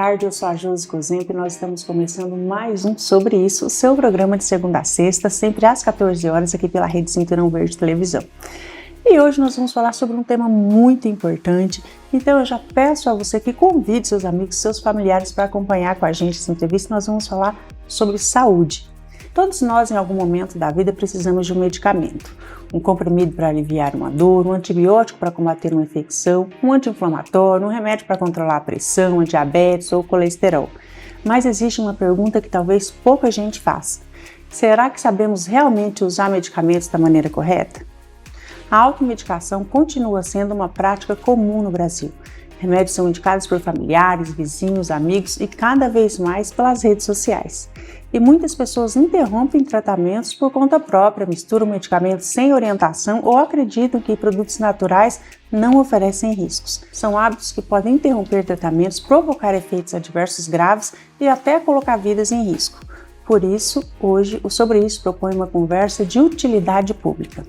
tarde, eu sou a Josi Cozempo e nós estamos começando mais um Sobre Isso, o seu programa de segunda a sexta, sempre às 14 horas aqui pela Rede Cinturão Verde Televisão. E hoje nós vamos falar sobre um tema muito importante, então eu já peço a você que convide seus amigos, seus familiares para acompanhar com a gente essa entrevista. Nós vamos falar sobre saúde. Todos nós, em algum momento da vida, precisamos de um medicamento. Um comprimido para aliviar uma dor, um antibiótico para combater uma infecção, um anti-inflamatório, um remédio para controlar a pressão, a diabetes ou o colesterol. Mas existe uma pergunta que talvez pouca gente faça. Será que sabemos realmente usar medicamentos da maneira correta? A automedicação continua sendo uma prática comum no Brasil. Remédios são indicados por familiares, vizinhos, amigos e cada vez mais pelas redes sociais. E muitas pessoas interrompem tratamentos por conta própria, misturam medicamentos sem orientação ou acreditam que produtos naturais não oferecem riscos. São hábitos que podem interromper tratamentos, provocar efeitos adversos graves e até colocar vidas em risco. Por isso, hoje, o Sobre Isso propõe uma conversa de utilidade pública.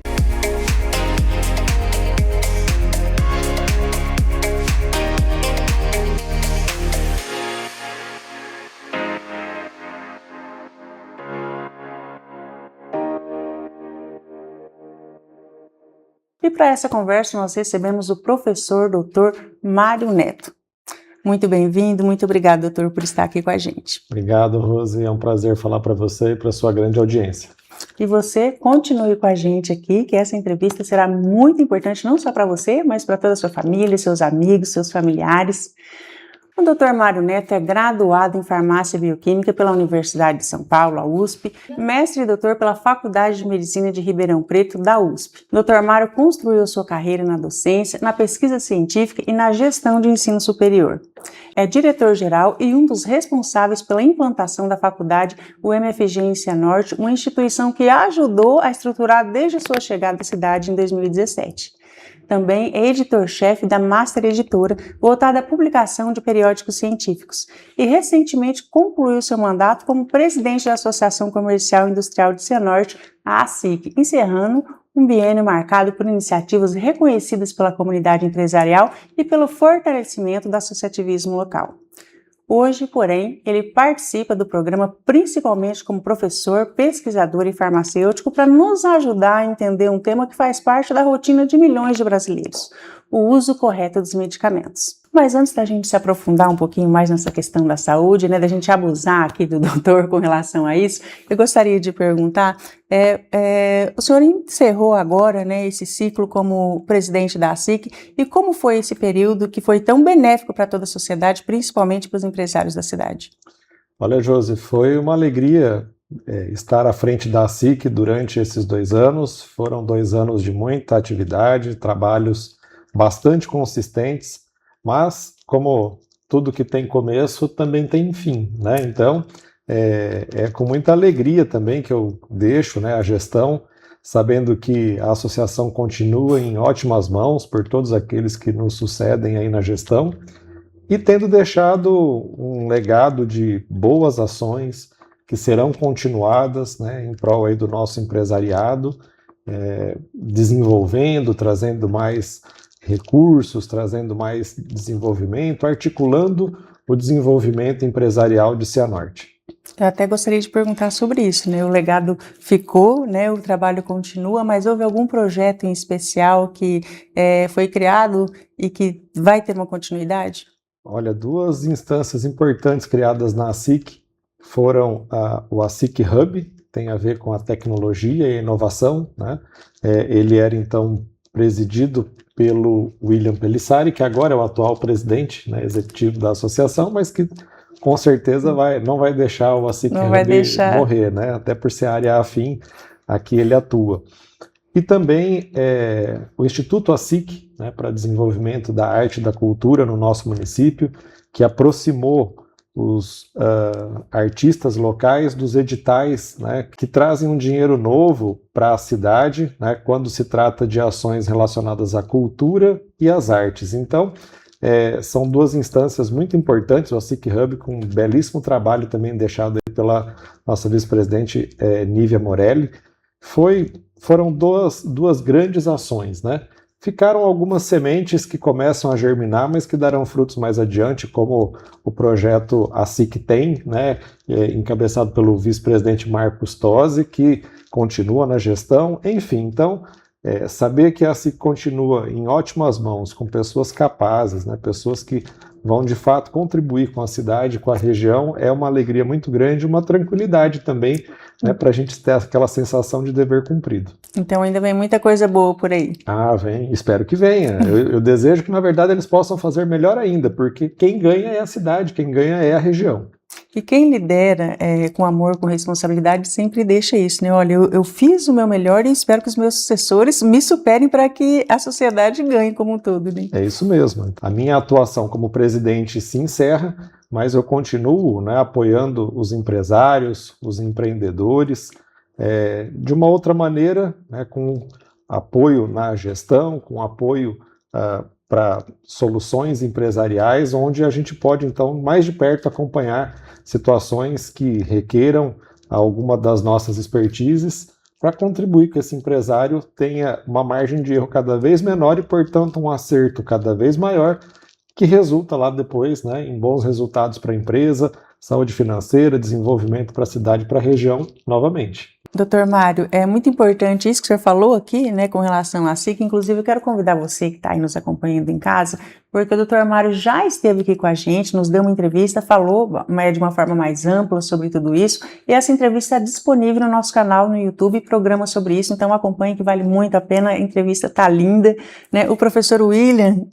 E para essa conversa nós recebemos o professor Dr. Mário Neto. Muito bem-vindo, muito obrigado, doutor, por estar aqui com a gente. Obrigado, Rose, é um prazer falar para você e para a sua grande audiência. E você continue com a gente aqui, que essa entrevista será muito importante não só para você, mas para toda a sua família, seus amigos, seus familiares. O Dr. Mário Neto é graduado em Farmácia Bioquímica pela Universidade de São Paulo, a USP, mestre e doutor pela Faculdade de Medicina de Ribeirão Preto, da USP. Dr. Mário construiu sua carreira na docência, na pesquisa científica e na gestão de ensino superior. É diretor-geral e um dos responsáveis pela implantação da faculdade UMFG em Cianorte, uma instituição que ajudou a estruturar desde a sua chegada à cidade em 2017. Também é editor-chefe da Master Editora, voltada à publicação de periódicos científicos, e recentemente concluiu seu mandato como presidente da Associação Comercial e Industrial de Cianorte, a ASIC, encerrando um biênio marcado por iniciativas reconhecidas pela comunidade empresarial e pelo fortalecimento do associativismo local. Hoje, porém, ele participa do programa principalmente como professor, pesquisador e farmacêutico para nos ajudar a entender um tema que faz parte da rotina de milhões de brasileiros, o uso correto dos medicamentos. Mas antes da gente se aprofundar um pouquinho mais nessa questão da saúde, da gente abusar aqui do doutor com relação a isso, eu gostaria de perguntar, o senhor encerrou agora, esse ciclo como presidente da ASIC, e como foi esse período que foi tão benéfico para toda a sociedade, principalmente para os empresários da cidade? Olha, Josi, foi uma alegria estar à frente da ASIC durante esses 2 anos. Foram 2 anos de muita atividade, trabalhos bastante consistentes, mas como tudo que tem começo também tem fim, Então, é com muita alegria também que eu deixo a gestão, sabendo que a associação continua em ótimas mãos por todos aqueles que nos sucedem aí na gestão e tendo deixado um legado de boas ações que serão continuadas em prol aí do nosso empresariado, desenvolvendo, trazendo mais recursos, trazendo mais desenvolvimento, articulando o desenvolvimento empresarial de Cianorte. Eu até gostaria de perguntar sobre isso, O legado ficou, o trabalho continua, mas houve algum projeto em especial que foi criado e que vai ter uma continuidade? Olha, 2 instâncias importantes criadas na ASIC foram o ASIC Hub, tem a ver com a tecnologia e a inovação, Ele era então presidido pelo William Pelissari, que agora é o atual presidente executivo da associação, mas que com certeza não vai deixar o ASIC Hub morrer, até por ser área afim a que ele atua. E também o Instituto ASIC, para desenvolvimento da arte e da cultura no nosso município, que aproximou os artistas locais dos editais que trazem um dinheiro novo para a cidade quando se trata de ações relacionadas à cultura e às artes. Então, são 2 instâncias muito importantes, o ASIC Hub, com um belíssimo trabalho também deixado aí pela nossa vice-presidente Nívia Morelli. Foram duas grandes ações, Ficaram algumas sementes que começam a germinar, mas que darão frutos mais adiante, como o projeto ASIC tem, né, encabeçado pelo vice-presidente Marcos Tosi, que continua na gestão. Enfim, então, saber que a ASIC continua em ótimas mãos, com pessoas capazes, né, pessoas que vão de fato contribuir com a cidade, com a região, é uma alegria muito grande, uma tranquilidade também, né, para a gente ter aquela sensação de dever cumprido. Então ainda vem muita coisa boa por aí. Ah, vem, espero que venha. Eu desejo que, na verdade, eles possam fazer melhor ainda, porque quem ganha é a cidade, quem ganha é a região. E quem lidera com amor, com responsabilidade, sempre deixa isso, né? Olha, eu fiz o meu melhor e espero que os meus sucessores me superem para que a sociedade ganhe como um todo, né? É isso mesmo. A minha atuação como presidente se encerra, mas eu continuo, né, apoiando os empresários, os empreendedores, de uma outra maneira, né, com apoio na gestão, com apoio para soluções empresariais, onde a gente pode, então, mais de perto acompanhar situações que requeram alguma das nossas expertises para contribuir que esse empresário tenha uma margem de erro cada vez menor e, portanto, um acerto cada vez maior, que resulta lá depois, né, em bons resultados para a empresa, saúde financeira, desenvolvimento para a cidade e para a região novamente. Doutor Mário, é muito importante isso que o senhor falou aqui, né, com relação à SIC. Inclusive, eu quero convidar você que está aí nos acompanhando em casa, porque o doutor Mário já esteve aqui com a gente, nos deu uma entrevista, falou de uma forma mais ampla sobre tudo isso, e essa entrevista é disponível no nosso canal no YouTube, programa sobre isso, então acompanhe que vale muito a pena, a entrevista está linda, né? O professor William,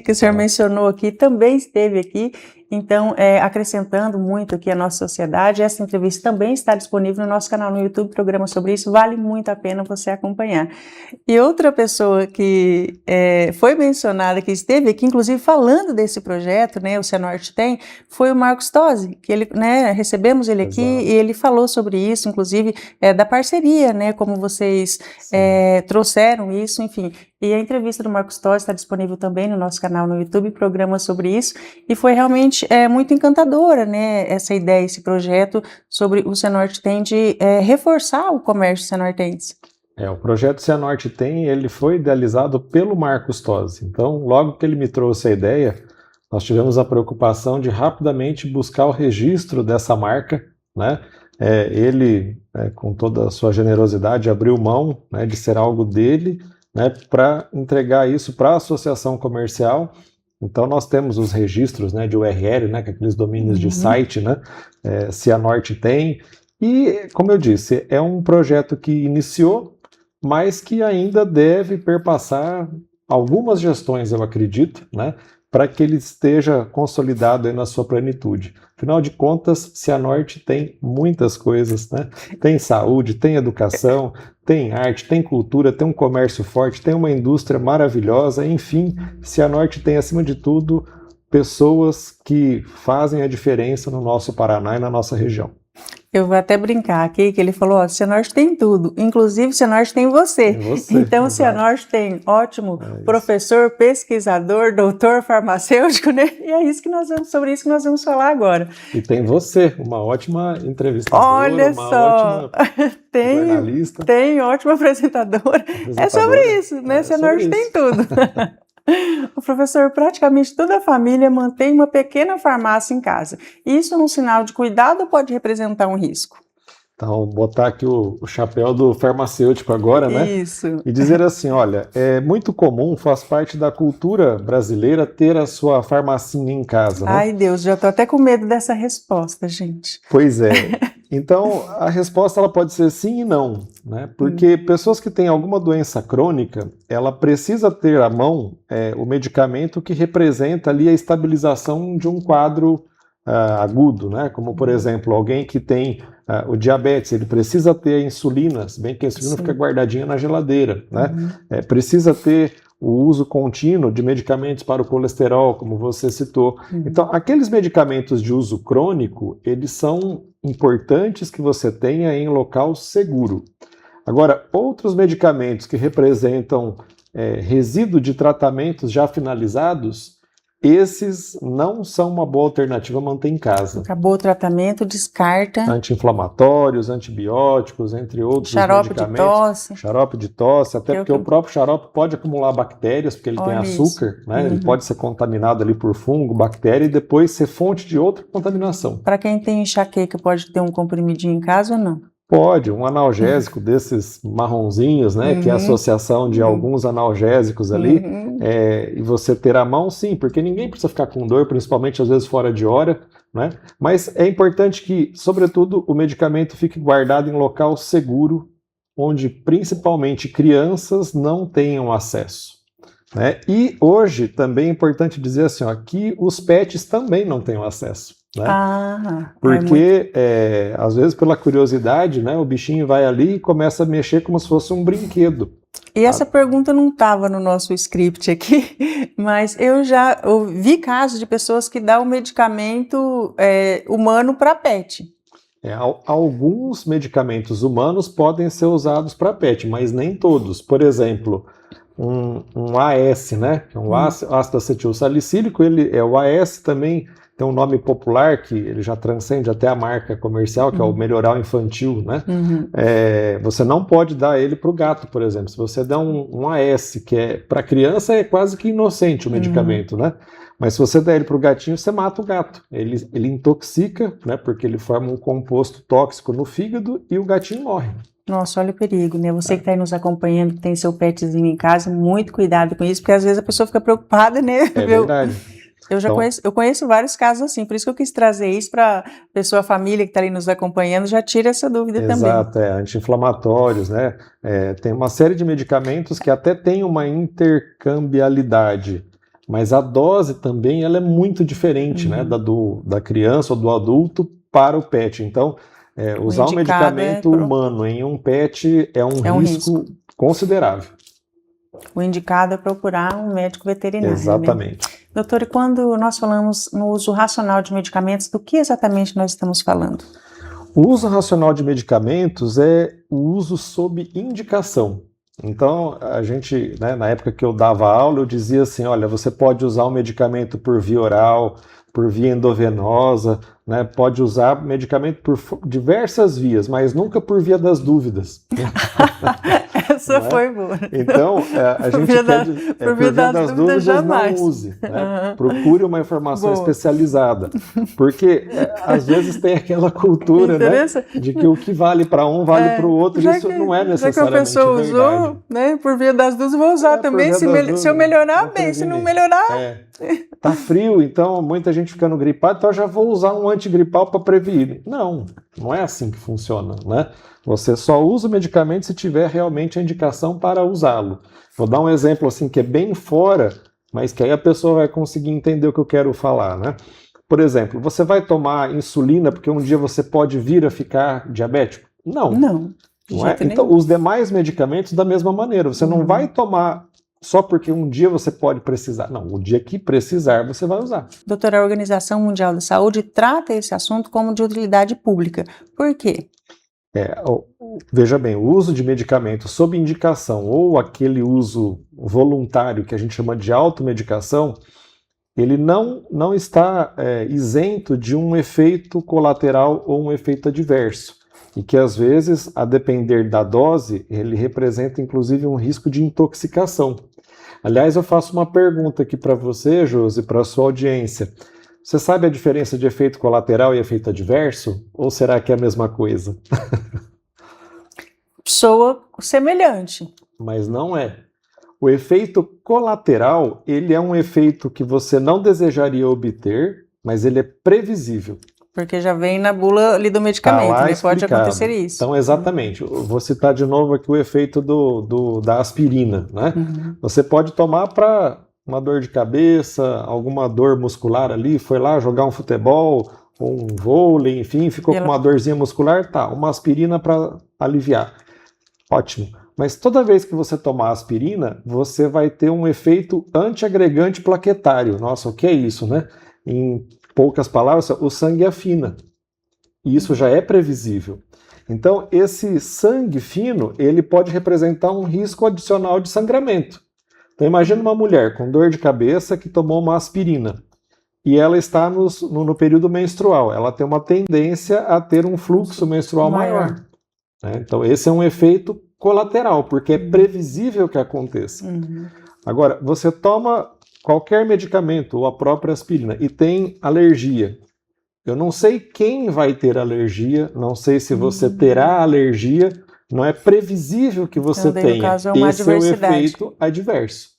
que o senhor mencionou aqui, também esteve aqui. Então, acrescentando muito aqui a nossa sociedade, essa entrevista também está disponível no nosso canal no YouTube, programa sobre isso, vale muito a pena você acompanhar. E outra pessoa que foi mencionada, que esteve aqui, inclusive falando desse projeto, né, o Cianorte tem, foi o Marcos Tosi, que ele, né, recebemos ele aqui. Exato. E ele falou sobre isso, inclusive da parceria, né, como vocês trouxeram isso, enfim. E a entrevista do Marcos Tosi está disponível também no nosso canal no YouTube, programa sobre isso, e foi realmente muito encantadora, né, essa ideia, esse projeto sobre o Cianorte tem de reforçar o comércio cianortense. O projeto Cianorte tem, ele foi idealizado pelo Marcos Tosi. Então, logo que ele me trouxe a ideia, nós tivemos a preocupação de rapidamente buscar o registro dessa marca, né? Ele, com toda a sua generosidade, abriu mão, né, de ser algo dele, né, para entregar isso para a associação comercial. Então nós temos os registros, né, de URL, né, que aqueles domínios de site, né, Cianorte tem, e como eu disse, é um projeto que iniciou, mas que ainda deve perpassar algumas gestões, eu acredito, né, para que ele esteja consolidado aí na sua plenitude. Afinal de contas, Cianorte tem muitas coisas, né? Tem saúde, tem educação, tem arte, tem cultura, tem um comércio forte, tem uma indústria maravilhosa, enfim, Cianorte tem, acima de tudo, pessoas que fazem a diferença no nosso Paraná e na nossa região. Eu vou até brincar aqui, que ele falou, Cianorte tem tudo, inclusive Cianorte tem você. Então o Cianorte tem ótimo professor, pesquisador, doutor farmacêutico, né? E é isso que sobre isso que nós vamos falar agora. E tem você, uma ótima entrevistadora, olha só, ótima jornalista. Tem ótima apresentadora. É sobre isso, né? Cianorte tem tudo. O professor, praticamente toda a família mantém uma pequena farmácia em casa. Isso é um sinal de cuidado ou pode representar um risco? Então, botar aqui o chapéu do farmacêutico agora, né? Isso. E dizer assim, olha, é muito comum, faz parte da cultura brasileira ter a sua farmacinha em casa, né? Ai, Deus, já tô até com medo dessa resposta, gente. Pois é. Então, a resposta ela pode ser sim e não, né? Porque pessoas que têm alguma doença crônica, ela precisa ter à mão o medicamento que representa ali a estabilização de um quadro agudo, né? Como, por exemplo, alguém que tem o diabetes, ele precisa ter a insulina, se bem que a insulina fica guardadinha na geladeira, né? Precisa ter o uso contínuo de medicamentos para o colesterol, como você citou. Então, aqueles medicamentos de uso crônico, eles são importantes que você tenha em local seguro. Agora, outros medicamentos que representam resíduo de tratamentos já finalizados, esses não são uma boa alternativa a manter em casa. Acabou o tratamento, descarta. Anti-inflamatórios, antibióticos, entre outros Xarope medicamentos. de tosse. Xarope de tosse, até porque o próprio xarope pode acumular bactérias, porque ele tem açúcar, né? Ele pode ser contaminado ali por fungo, bactéria, e depois ser fonte de outra contaminação. Para quem tem enxaqueca, pode ter um comprimidinho em casa ou não? Pode, um analgésico desses marronzinhos, né, que é a associação de alguns analgésicos ali, e você ter à mão, sim, porque ninguém precisa ficar com dor, principalmente às vezes fora de hora, né, mas é importante que, sobretudo, o medicamento fique guardado em local seguro, onde principalmente crianças não tenham acesso, né, e hoje também é importante dizer assim, ó, que os pets também não têm acesso. Né? Porque às vezes pela curiosidade, né, o bichinho vai ali e começa a mexer como se fosse um brinquedo. E essa pergunta não estava no nosso script aqui, mas eu já ouvi casos de pessoas que dão o medicamento humano para pet. Alguns medicamentos humanos podem ser usados para pet, mas nem todos. Por exemplo, um AS, né, que é um ácido acetil salicílico, ele é o AS também. Tem um nome popular que ele já transcende até a marca comercial, que é o Melhoral Infantil, né? Você não pode dar ele para o gato, por exemplo. Se você der um AS, que é para criança, é quase que inocente o medicamento, né? Mas se você der ele para o gatinho, você mata o gato. Ele intoxica, né? Porque ele forma um composto tóxico no fígado e o gatinho morre. Nossa, olha o perigo, né? Você que está aí nos acompanhando, que tem seu petzinho em casa, muito cuidado com isso, porque às vezes a pessoa fica preocupada, né? É verdade. Eu conheço vários casos assim, por isso que eu quis trazer isso para a família que está ali nos acompanhando, já tira essa dúvida também. Exato, anti-inflamatórios, né? Tem uma série de medicamentos que até tem uma intercambiabilidade, mas a dose também ela é muito diferente, né? Da criança ou do adulto para o pet. Então, usar um medicamento humano em um pet é um risco considerável. O indicado é procurar um médico veterinário. Exatamente. Né? Doutor, e quando nós falamos no uso racional de medicamentos, do que exatamente nós estamos falando? O uso racional de medicamentos é o uso sob indicação. Então, a gente, né, na época que eu dava aula, eu dizia assim, olha, você pode usar um medicamento por via oral, por via endovenosa, né, pode usar medicamento por diversas vias, mas nunca por via das dúvidas. Essa foi boa. Então, a gente por via das dúvidas jamais. Não use. Né? Procure uma informação especializada. Porque, às vezes, tem aquela cultura, né, de que o que vale para um vale para o outro, e isso não é necessariamente verdade. Já que a pessoa usou, né, por via das dúvidas, vou usar também. Se eu melhorar, bem. Se não melhorar... Tá frio, então muita gente ficando gripada, então eu já vou usar um antigripal para prevenir. Não é assim que funciona, né? Você só usa o medicamento se tiver realmente a indicação para usá-lo. Vou dar um exemplo assim que é bem fora, mas que aí a pessoa vai conseguir entender o que eu quero falar, né? Por exemplo, você vai tomar insulina porque um dia você pode vir a ficar diabético? Não. Não é? Então, os demais medicamentos da mesma maneira. Você não vai tomar só porque um dia você pode precisar. Não, o dia que precisar, você vai usar. Doutora, a Organização Mundial da Saúde trata esse assunto como de utilidade pública. Por quê? Veja bem, o uso de medicamentos sob indicação ou aquele uso voluntário que a gente chama de automedicação, ele não está isento de um efeito colateral ou um efeito adverso. E que, às vezes, a depender da dose, ele representa, inclusive, um risco de intoxicação. Aliás, eu faço uma pergunta aqui para você, Josi, para a sua audiência. Você sabe a diferença de efeito colateral e efeito adverso? Ou será que é a mesma coisa? Soa semelhante. Mas não é. O efeito colateral, ele é um efeito que você não desejaria obter, mas ele é previsível. Porque já vem na bula ali do medicamento, né? Pode acontecer isso. Então, exatamente. Eu vou citar de novo aqui o efeito da aspirina, né? Você pode tomar para uma dor de cabeça, alguma dor muscular ali, foi lá jogar um futebol, um vôlei, enfim, ficou com uma dorzinha muscular, uma aspirina para aliviar. Ótimo. Mas toda vez que você tomar aspirina, você vai ter um efeito antiagregante plaquetário. Nossa, o que é isso, né? Em poucas palavras, o sangue afina. E isso já é previsível. Então, esse sangue fino, ele pode representar um risco adicional de sangramento. Então imagina uma mulher com dor de cabeça que tomou uma aspirina e ela está no período menstrual. Ela tem uma tendência a ter um fluxo menstrual maior. Né? Então esse é um efeito colateral, porque é previsível que aconteça. Agora, você toma qualquer medicamento ou a própria aspirina e tem alergia. Eu não sei quem vai ter alergia, não sei se você terá alergia, não é previsível que você então, tenha. No caso, é uma Esse é o efeito adverso.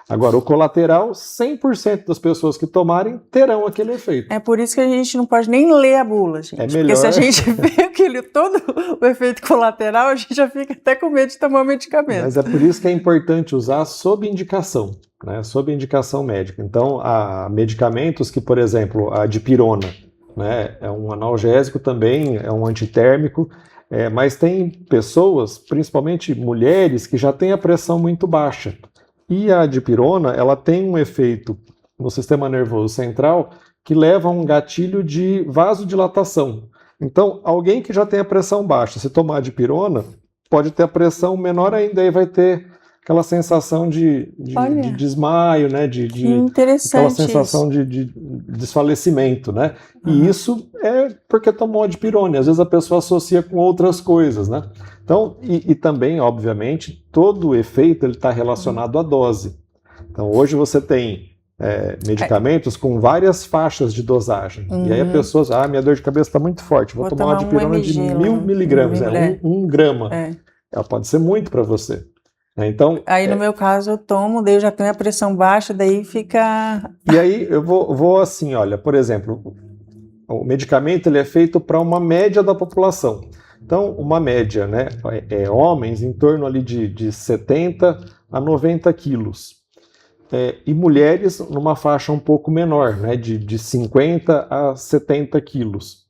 Agora, o colateral, 100% das pessoas que tomarem terão aquele efeito. É por isso que a gente não pode nem ler a bula, gente. É melhor... Porque se a gente vê todo o efeito colateral, a gente já fica até com medo de tomar o medicamento. Mas é por isso que é importante usar sob indicação, né? Sob indicação médica. Então, há medicamentos que, por exemplo, a dipirona, né? É um analgésico também, é um antitérmico, mas tem pessoas, principalmente mulheres, que já têm a pressão muito baixa. E a dipirona, ela tem um efeito no sistema nervoso central que leva a um gatilho de vasodilatação. Então, alguém que já tem a pressão baixa, se tomar dipirona, pode ter a pressão menor ainda, aí vai ter aquela sensação de desmaio, né? Aquela sensação de desfalecimento, né? E isso é porque tomou a dipirona. Às vezes a pessoa associa com outras coisas, né? Então, e também, obviamente, todo o efeito está relacionado à dose. Então, hoje você tem medicamentos com várias faixas de dosagem. E aí a pessoa minha dor de cabeça está muito forte, vou tomar uma dipirona de 1000 miligramas, 1 grama. Ela pode ser muito para você. Então, aí no meu caso eu tomo, daí eu já tenho a pressão baixa, daí fica... E aí eu vou assim, olha, por exemplo, o medicamento ele é feito para uma média da população. Então, uma média, né, homens em torno ali de 70 a 90 quilos. E mulheres numa faixa um pouco menor, né, de 50 a 70 quilos.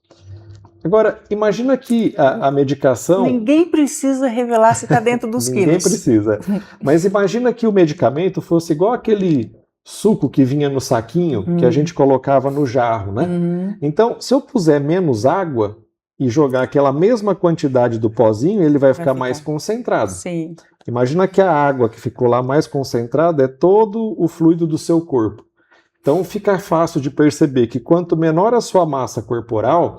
Agora, imagina que a medicação... Ninguém precisa revelar se está dentro dos quilos. Ninguém precisa. Mas imagina que o medicamento fosse igual aquele suco que vinha no saquinho, que a gente colocava no jarro, né? Então, se eu puser menos água e jogar aquela mesma quantidade do pozinho, ele vai ficar mais concentrado. Sim. Imagina que a água que ficou lá mais concentrada é todo o fluido do seu corpo. Então, fica fácil de perceber que quanto menor a sua massa corporal...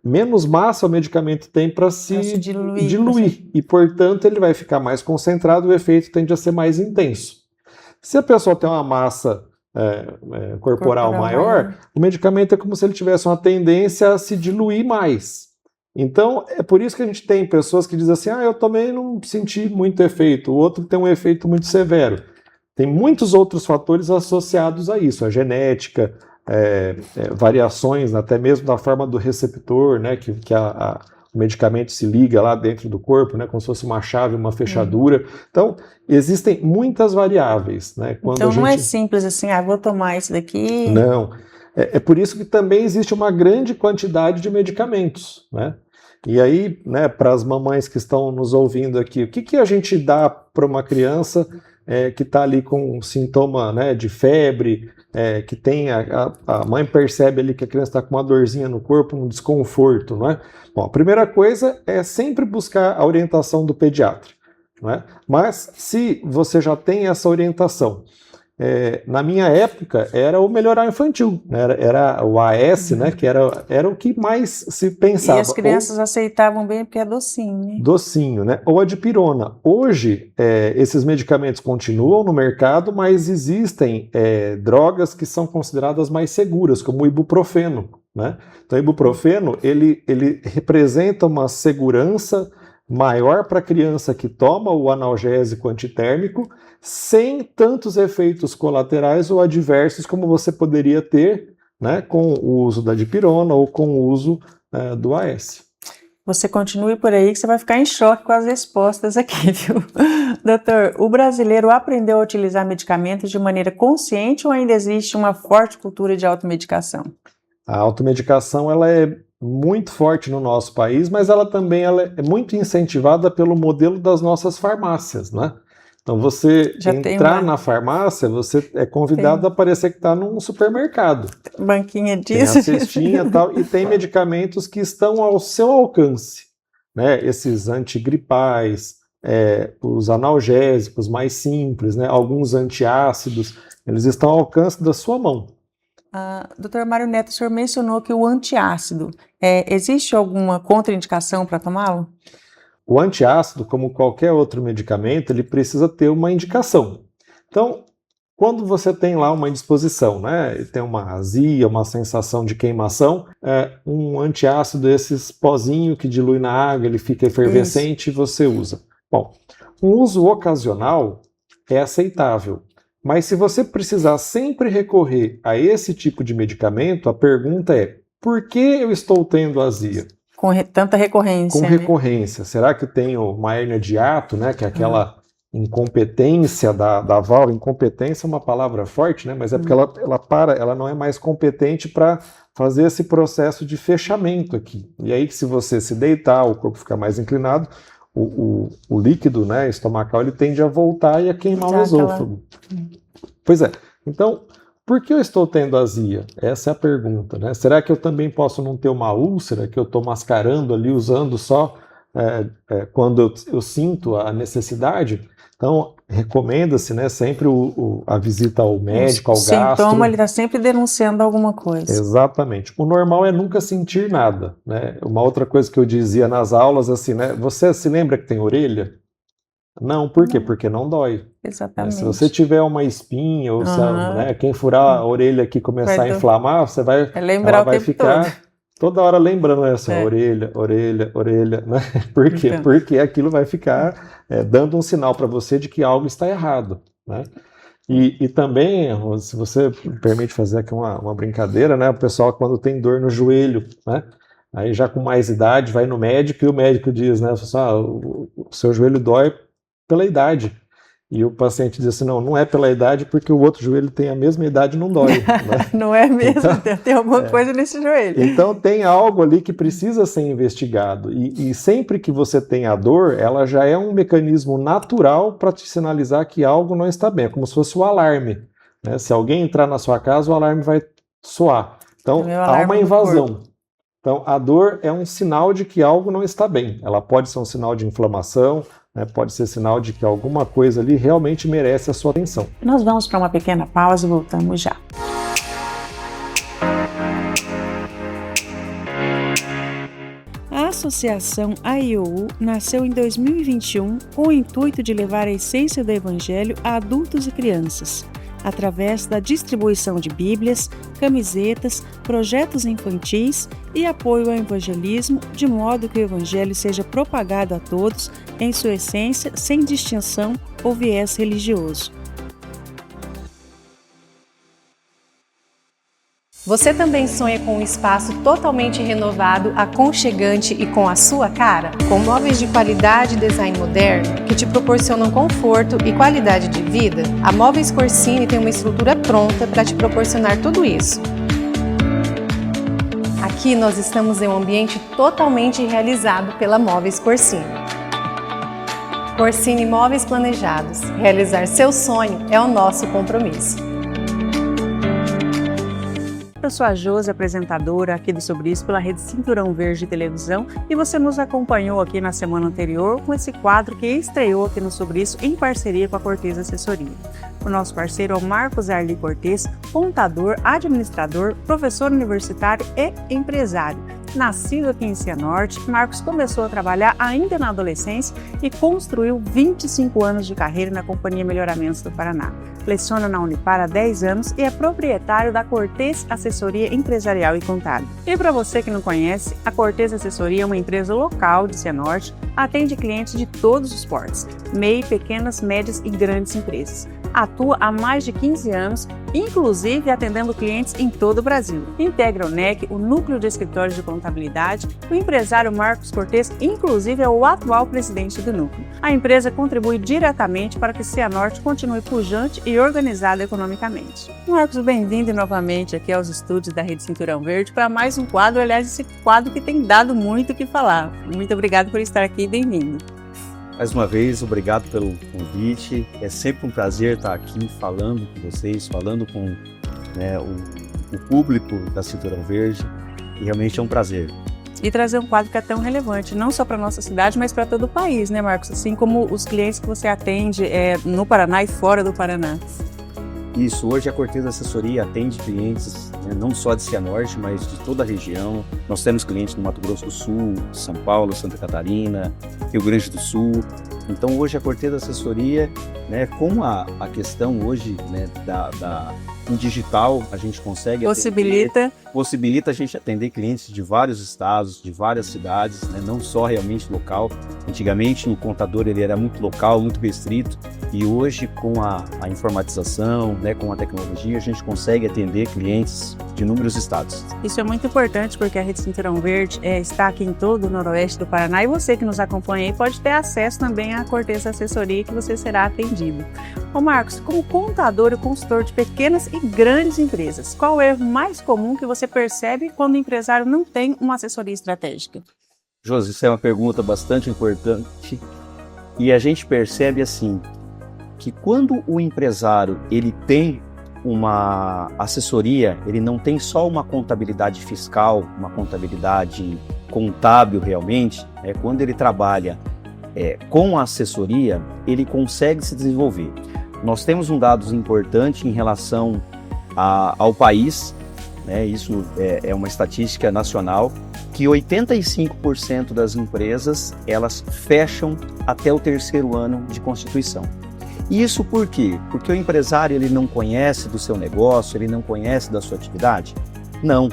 menos massa o medicamento tem para se diluir e, portanto, ele vai ficar mais concentrado, o efeito tende a ser mais intenso. Se a pessoa tem uma massa corporal maior, o medicamento é como se ele tivesse uma tendência a se diluir mais. Então, é por isso que a gente tem pessoas que dizem assim, eu tomei e não senti muito efeito, o outro tem um efeito muito severo. Tem muitos outros fatores associados a isso, a genética, variações até mesmo da forma do receptor, né, que o medicamento se liga lá dentro do corpo, né, como se fosse uma chave, uma fechadura. Então, existem muitas variáveis. Né, então não é simples assim, vou tomar isso daqui... Não, é por isso que também existe uma grande quantidade de medicamentos. Né? E aí, né, para as mamães que estão nos ouvindo aqui, o que a gente dá para uma criança que está ali com sintoma, né, de febre, que tem a mãe percebe ali que a criança está com uma dorzinha no corpo, um desconforto, não é? Bom, a primeira coisa é sempre buscar a orientação do pediatra, não é? Mas se você já tem essa orientação, na minha época era o melhoral infantil, né? Era o AS, né? Que era o que mais se pensava. E as crianças aceitavam bem porque é docinho, né? Docinho, né? Ou a dipirona. Hoje, esses medicamentos continuam no mercado, mas existem drogas que são consideradas mais seguras, como o ibuprofeno, né? Então, o ibuprofeno, ele representa uma segurança maior para a criança que toma o analgésico antitérmico, sem tantos efeitos colaterais ou adversos como você poderia ter, né, com o uso da dipirona ou com o uso do AS. Você continue por aí que você vai ficar em choque com as respostas aqui, viu? Doutor, o brasileiro aprendeu a utilizar medicamentos de maneira consciente ou ainda existe uma forte cultura de automedicação? A automedicação ela é muito forte no nosso país, mas ela também é muito incentivada pelo modelo das nossas farmácias, né? Então, você entrar na farmácia, você é convidado a parecer que está num supermercado. Banquinha disso. Tem a cestinha e tal, e tem medicamentos que estão ao seu alcance, né? Esses antigripais, os analgésicos mais simples, né, alguns antiácidos, eles estão ao alcance da sua mão. Doutor Mário Neto, o senhor mencionou que o antiácido, existe alguma contraindicação para tomá-lo? O antiácido, como qualquer outro medicamento, ele precisa ter uma indicação. Então, quando você tem lá uma indisposição, né, tem uma azia, uma sensação de queimação, um antiácido, esses pozinho que dilui na água, ele fica efervescente e você usa. Bom, um uso ocasional é aceitável, mas se você precisar sempre recorrer a esse tipo de medicamento, a pergunta é: por que eu estou tendo azia? Com tanta recorrência. Com recorrência. Será que eu tenho uma hérnia de hiato, né, que é aquela incompetência da válvula? Incompetência é uma palavra forte, né, mas é porque ela não é mais competente para fazer esse processo de fechamento aqui. E aí, se você se deitar, o corpo ficar mais inclinado, o líquido, né, estomacal, ele tende a voltar e a queimar o esôfago. Pois é. Então, por que eu estou tendo azia? Essa é a pergunta, né? Será que eu também posso não ter uma úlcera, que eu estou mascarando ali, usando só quando eu sinto a necessidade? Então, recomenda-se, né, sempre a visita ao médico, ao gastro. O sintoma, ele está sempre denunciando alguma coisa. Exatamente. O normal é nunca sentir nada, né? Uma outra coisa que eu dizia nas aulas, assim, né? Você se lembra que tem orelha? Não, por quê? Porque não dói. Exatamente. Se você tiver uma espinha, ou né, quem furar a orelha aqui começar a inflamar, você vai, ela vai ficar toda hora lembrando essa orelha, orelha, orelha, né? Por quê? Então. Porque aquilo vai ficar dando um sinal para você de que algo está errado, né? E também, se você me permite fazer aqui uma brincadeira, né? O pessoal, quando tem dor no joelho, né? Aí já com mais idade vai no médico e o médico diz, né? O seu joelho dói pela idade. E o paciente diz assim: não é pela idade, porque o outro joelho tem a mesma idade e não dói. Né? Não é mesmo? Então, tem alguma coisa nesse joelho. Então tem algo ali que precisa ser investigado. E sempre que você tem a dor, ela já é um mecanismo natural para te sinalizar que algo não está bem. É como se fosse o alarme. Né? Se alguém entrar na sua casa, o alarme vai soar. Então há uma invasão. Então a dor é um sinal de que algo não está bem. Ela pode ser um sinal de inflamação, pode ser sinal de que alguma coisa ali realmente merece a sua atenção. Nós vamos para uma pequena pausa e voltamos já. A Associação AIOU nasceu em 2021 com o intuito de levar a essência do Evangelho a adultos e crianças, através da distribuição de bíblias, camisetas, projetos infantis e apoio ao evangelismo, de modo que o evangelho seja propagado a todos em sua essência, sem distinção ou viés religioso. Você também sonha com um espaço totalmente renovado, aconchegante e com a sua cara? Com móveis de qualidade e design moderno, que te proporcionam conforto e qualidade de vida? A Móveis Corsini tem uma estrutura pronta para te proporcionar tudo isso. Aqui nós estamos em um ambiente totalmente realizado pela Móveis Corsini. Corsini Móveis Planejados. Realizar seu sonho é o nosso compromisso. Eu sou a Josi, apresentadora aqui do Sobre Isso pela Rede Cinturão Verde Televisão, e você nos acompanhou aqui na semana anterior com esse quadro que estreou aqui no Sobre Isso em parceria com a Cortez Assessoria. O nosso parceiro é o Marcos Arli Cortez, contador, administrador, professor universitário e empresário. Nascido aqui em Cianorte, Marcos começou a trabalhar ainda na adolescência e construiu 25 anos de carreira na Companhia Melhoramentos do Paraná. Leciona na Unipar há 10 anos e é proprietário da Cortez Assessoria Empresarial e Contábil. E para você que não conhece, a Cortez Assessoria é uma empresa local de Cianorte, atende clientes de todos os portes, MEI, pequenas, médias e grandes empresas. Atua há mais de 15 anos, inclusive atendendo clientes em todo o Brasil. Integra o NEC, o Núcleo de Escritórios de Contabilidade. O empresário Marcos Cortez, inclusive, é o atual presidente do núcleo. A empresa contribui diretamente para que Cianorte continue pujante e organizada economicamente. Marcos, bem-vindo novamente aqui aos estúdios da Rede Cinturão Verde para mais um quadro, aliás, esse quadro que tem dado muito o que falar. Muito obrigado por estar aqui e bem-vindo. Mais uma vez, obrigado pelo convite. É sempre um prazer estar aqui falando com vocês, falando com o público da Cinturão Verde. E realmente é um prazer. e trazer um quadro que é tão relevante, não só para nossa cidade, mas para todo o país, né, Marcos? Assim como os clientes que você atende no Paraná e fora do Paraná. Isso, hoje a Cortez Assessoria atende clientes, né, não só de Cianorte, mas de toda a região. Nós temos clientes no Mato Grosso do Sul, São Paulo, Santa Catarina, Rio Grande do Sul. Então hoje a Cortez Assessoria, né, com a questão hoje, né, em digital, a gente consegue possibilita a gente atender clientes de vários estados, de várias cidades, né, não só realmente local. Antigamente o contador ele era muito local, muito restrito, e hoje com a informatização, né, com a tecnologia, a gente consegue atender clientes de inúmeros estados. Isso é muito importante porque a Rede Cinturão Verde está aqui em todo o noroeste do Paraná, e você que nos acompanha aí pode ter acesso também à Cortez Assessoria, que você será atendido. Ô Marcos, como contador e consultor de pequenas e grandes empresas, qual é o erro mais comum que você percebe quando o empresário não tem uma assessoria estratégica? Josi, isso é uma pergunta bastante importante, e a gente percebe assim, que quando o empresário ele tem uma assessoria, ele não tem só uma contabilidade fiscal, uma contabilidade contábil realmente, quando ele trabalha com a assessoria, ele consegue se desenvolver. Nós temos um dado importante em relação ao país, né, isso é uma estatística nacional, que 85% das empresas elas fecham até o 3º ano de constituição. Isso por quê? Porque o empresário ele não conhece do seu negócio, ele não conhece da sua atividade? Não.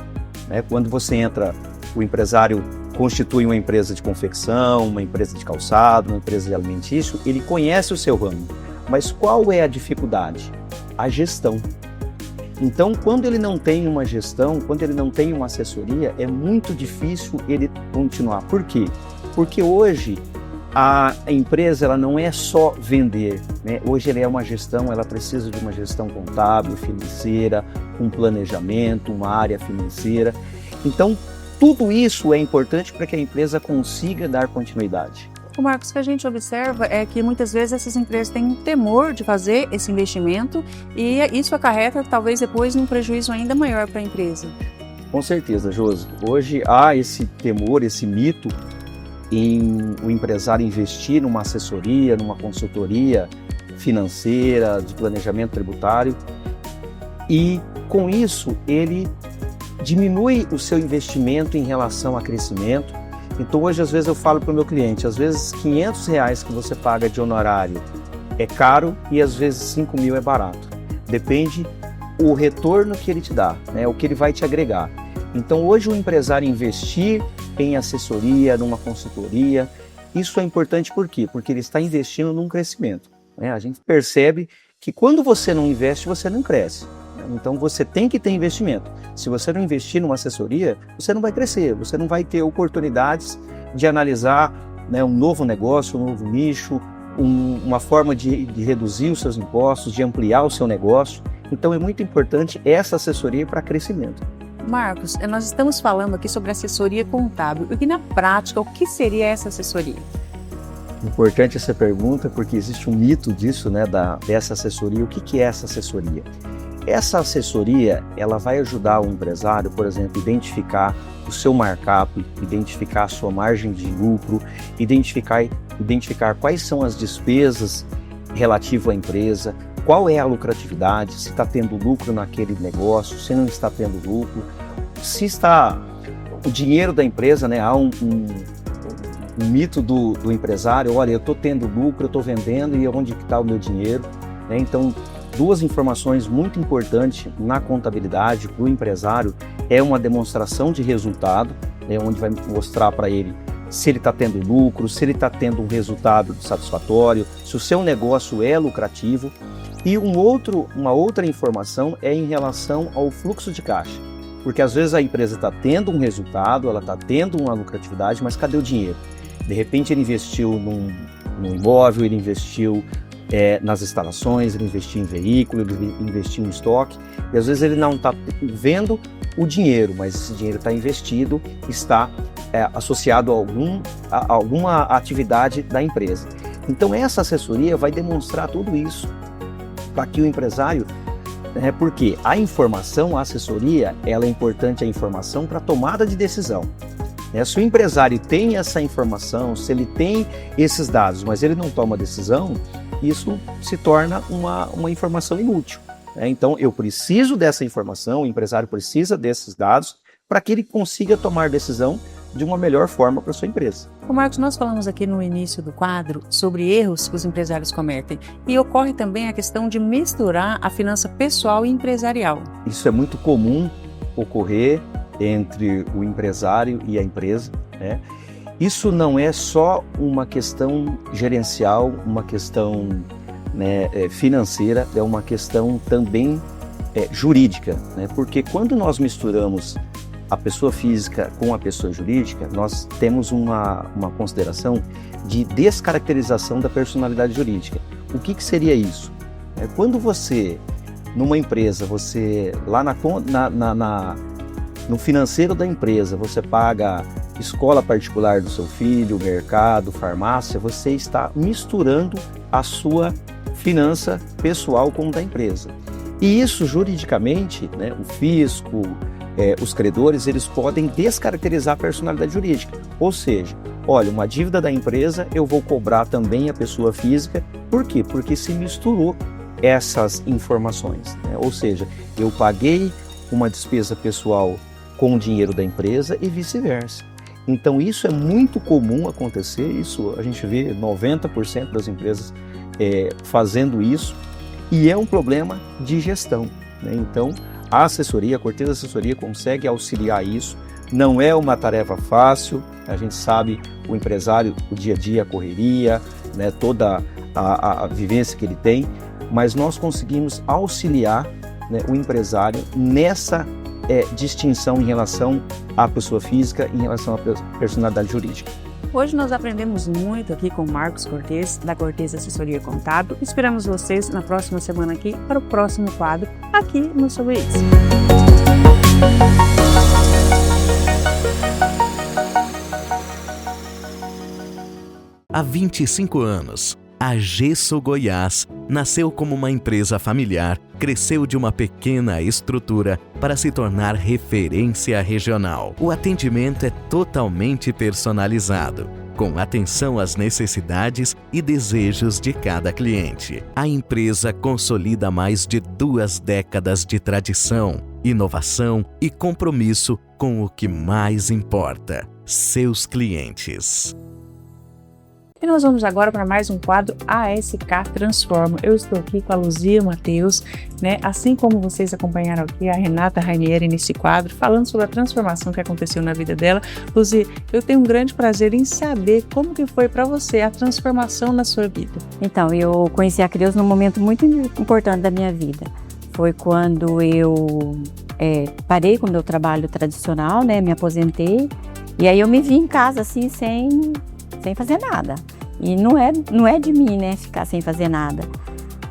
Né? Quando você entra, o empresário constitui uma empresa de confecção, uma empresa de calçado, uma empresa de alimentício, ele conhece o seu ramo. Mas qual é a dificuldade? A gestão. Então, quando ele não tem uma gestão, quando ele não tem uma assessoria, é muito difícil ele continuar. Por quê? Porque hoje a empresa ela não é só vender, né? Hoje ela é uma gestão, ela precisa de uma gestão contábil, financeira, um planejamento, uma área financeira. Então, tudo isso é importante para que a empresa consiga dar continuidade. O Marcos, o que a gente observa é que muitas vezes essas empresas têm um temor de fazer esse investimento e isso acarreta talvez depois num prejuízo ainda maior para a empresa. Com certeza, Josi. Hoje há esse temor, esse mito em o empresário investir numa assessoria, numa consultoria financeira, de planejamento tributário, e com isso ele diminui o seu investimento em relação a crescimento. Então hoje às vezes eu falo para o meu cliente, às vezes R$500 que você paga de honorário é caro e às vezes 5.000 é barato. Depende o retorno que ele te dá, né, o que ele vai te agregar. Então hoje o empresário investir em assessoria, numa consultoria, isso é importante por quê? Porque ele está investindo num crescimento. Né? A gente percebe que quando você não investe, você não cresce. Então você tem que ter investimento. Se você não investir numa assessoria, você não vai crescer, você não vai ter oportunidades de analisar, né, um novo negócio, um novo nicho, uma forma de reduzir os seus impostos, de ampliar o seu negócio. Então é muito importante essa assessoria para crescimento. Marcos, nós estamos falando aqui sobre assessoria contábil. E na prática, o que seria essa assessoria? Importante essa pergunta, porque existe um mito disso, né, dessa assessoria. O que é essa assessoria? Essa assessoria, ela vai ajudar o empresário, por exemplo, identificar o seu markup, identificar a sua margem de lucro, identificar quais são as despesas relativas à empresa, qual é a lucratividade, se está tendo lucro naquele negócio, se não está tendo lucro, se está o dinheiro da empresa, né? Há um mito do empresário, olha, eu estou tendo lucro, eu estou vendendo e onde está o meu dinheiro? Né? Então, duas informações muito importantes na contabilidade para o empresário é uma demonstração de resultado, né? Onde vai mostrar para ele se ele está tendo lucro, se ele está tendo um resultado satisfatório, se o seu negócio é lucrativo. E uma outra informação é em relação ao fluxo de caixa, porque às vezes a empresa está tendo um resultado, ela está tendo uma lucratividade, mas cadê o dinheiro? De repente ele investiu num imóvel, ele investiu nas instalações, ele investiu em veículo, ele investiu em estoque, e às vezes ele não está vendo o dinheiro, mas esse dinheiro está investido, está associado a alguma atividade da empresa. Então essa assessoria vai demonstrar tudo isso para que o empresário, porque a informação, a assessoria, ela é importante, a informação para a tomada de decisão. né? Se o empresário tem essa informação, se ele tem esses dados, mas ele não toma decisão, isso se torna uma informação inútil, né? Então, eu preciso dessa informação, o empresário precisa desses dados para que ele consiga tomar decisão de uma melhor forma para a sua empresa. Ô Marcos, nós falamos aqui no início do quadro sobre erros que os empresários cometem e ocorre também a questão de misturar a finança pessoal e empresarial. Isso é muito comum ocorrer entre o empresário e a empresa, né? Isso não é só uma questão gerencial, uma questão, né, financeira, é uma questão também jurídica, né? Porque quando nós misturamos a pessoa física com a pessoa jurídica, nós temos uma consideração de descaracterização da personalidade jurídica. O que seria isso? Quando você, numa empresa, você lá no financeiro da empresa, você paga escola particular do seu filho, mercado, farmácia, você está misturando a sua finança pessoal com a da empresa. E isso juridicamente, né, o fisco, os credores, eles podem descaracterizar a personalidade jurídica. Ou seja, olha, uma dívida da empresa eu vou cobrar também a pessoa física. Por quê? Porque se misturou essas informações, né? Ou seja, eu paguei uma despesa pessoal com o dinheiro da empresa e vice-versa. Então isso é muito comum acontecer, isso a gente vê 90% das empresas fazendo isso, e é um problema de gestão, né? Então a assessoria, a Cortez Assessoria consegue auxiliar isso. Não é uma tarefa fácil, a gente sabe o empresário, o dia a dia, a correria, né, toda a vivência que ele tem, mas nós conseguimos auxiliar, né, o empresário nessa distinção em relação à pessoa física, em relação à personalidade jurídica. Hoje nós aprendemos muito aqui com o Marcos Cortez, da Cortez Assessoria Contábil. Esperamos vocês na próxima semana aqui para o próximo quadro, aqui no Sobre Isso. Há 25 anos, a Gesso Goiás nasceu como uma empresa familiar, cresceu de uma pequena estrutura para se tornar referência regional. O atendimento é totalmente personalizado, com atenção às necessidades e desejos de cada cliente. A empresa consolida mais de 2 décadas de tradição, inovação e compromisso com o que mais importa: seus clientes. E nós vamos agora para mais um quadro ASK Transforma. Eu estou aqui com a Luzia Matheus, né? Assim como vocês acompanharam aqui a Renata Rainieri nesse quadro, falando sobre a transformação que aconteceu na vida dela. Luzia, eu tenho um grande prazer em saber como que foi para você a transformação na sua vida. Então, eu conheci a Creuza num momento muito importante da minha vida. Foi quando eu parei com o meu trabalho tradicional, né? Me aposentei. E aí eu me vi em casa assim, sem fazer nada. E não é de mim, né, ficar sem fazer nada.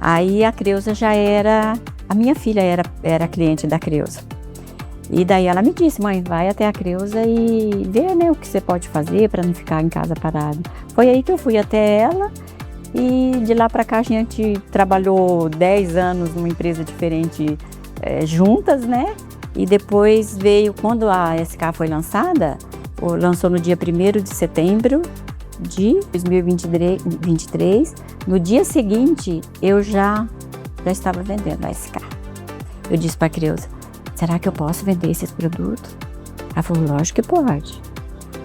Aí a Creuza já era... A minha filha era cliente da Creuza. E daí ela me disse: mãe, vai até a Creuza e vê, né, o que você pode fazer para não ficar em casa parado. Foi aí que eu fui até ela e de lá para cá a gente trabalhou 10 anos numa empresa diferente juntas, né? E depois veio, quando a SK foi lançada, lançou no dia 1º de setembro de 2023, no dia seguinte eu já estava vendendo a SK. Eu disse para a Creuza: será que eu posso vender esses produtos? Ela falou: lógico que pode.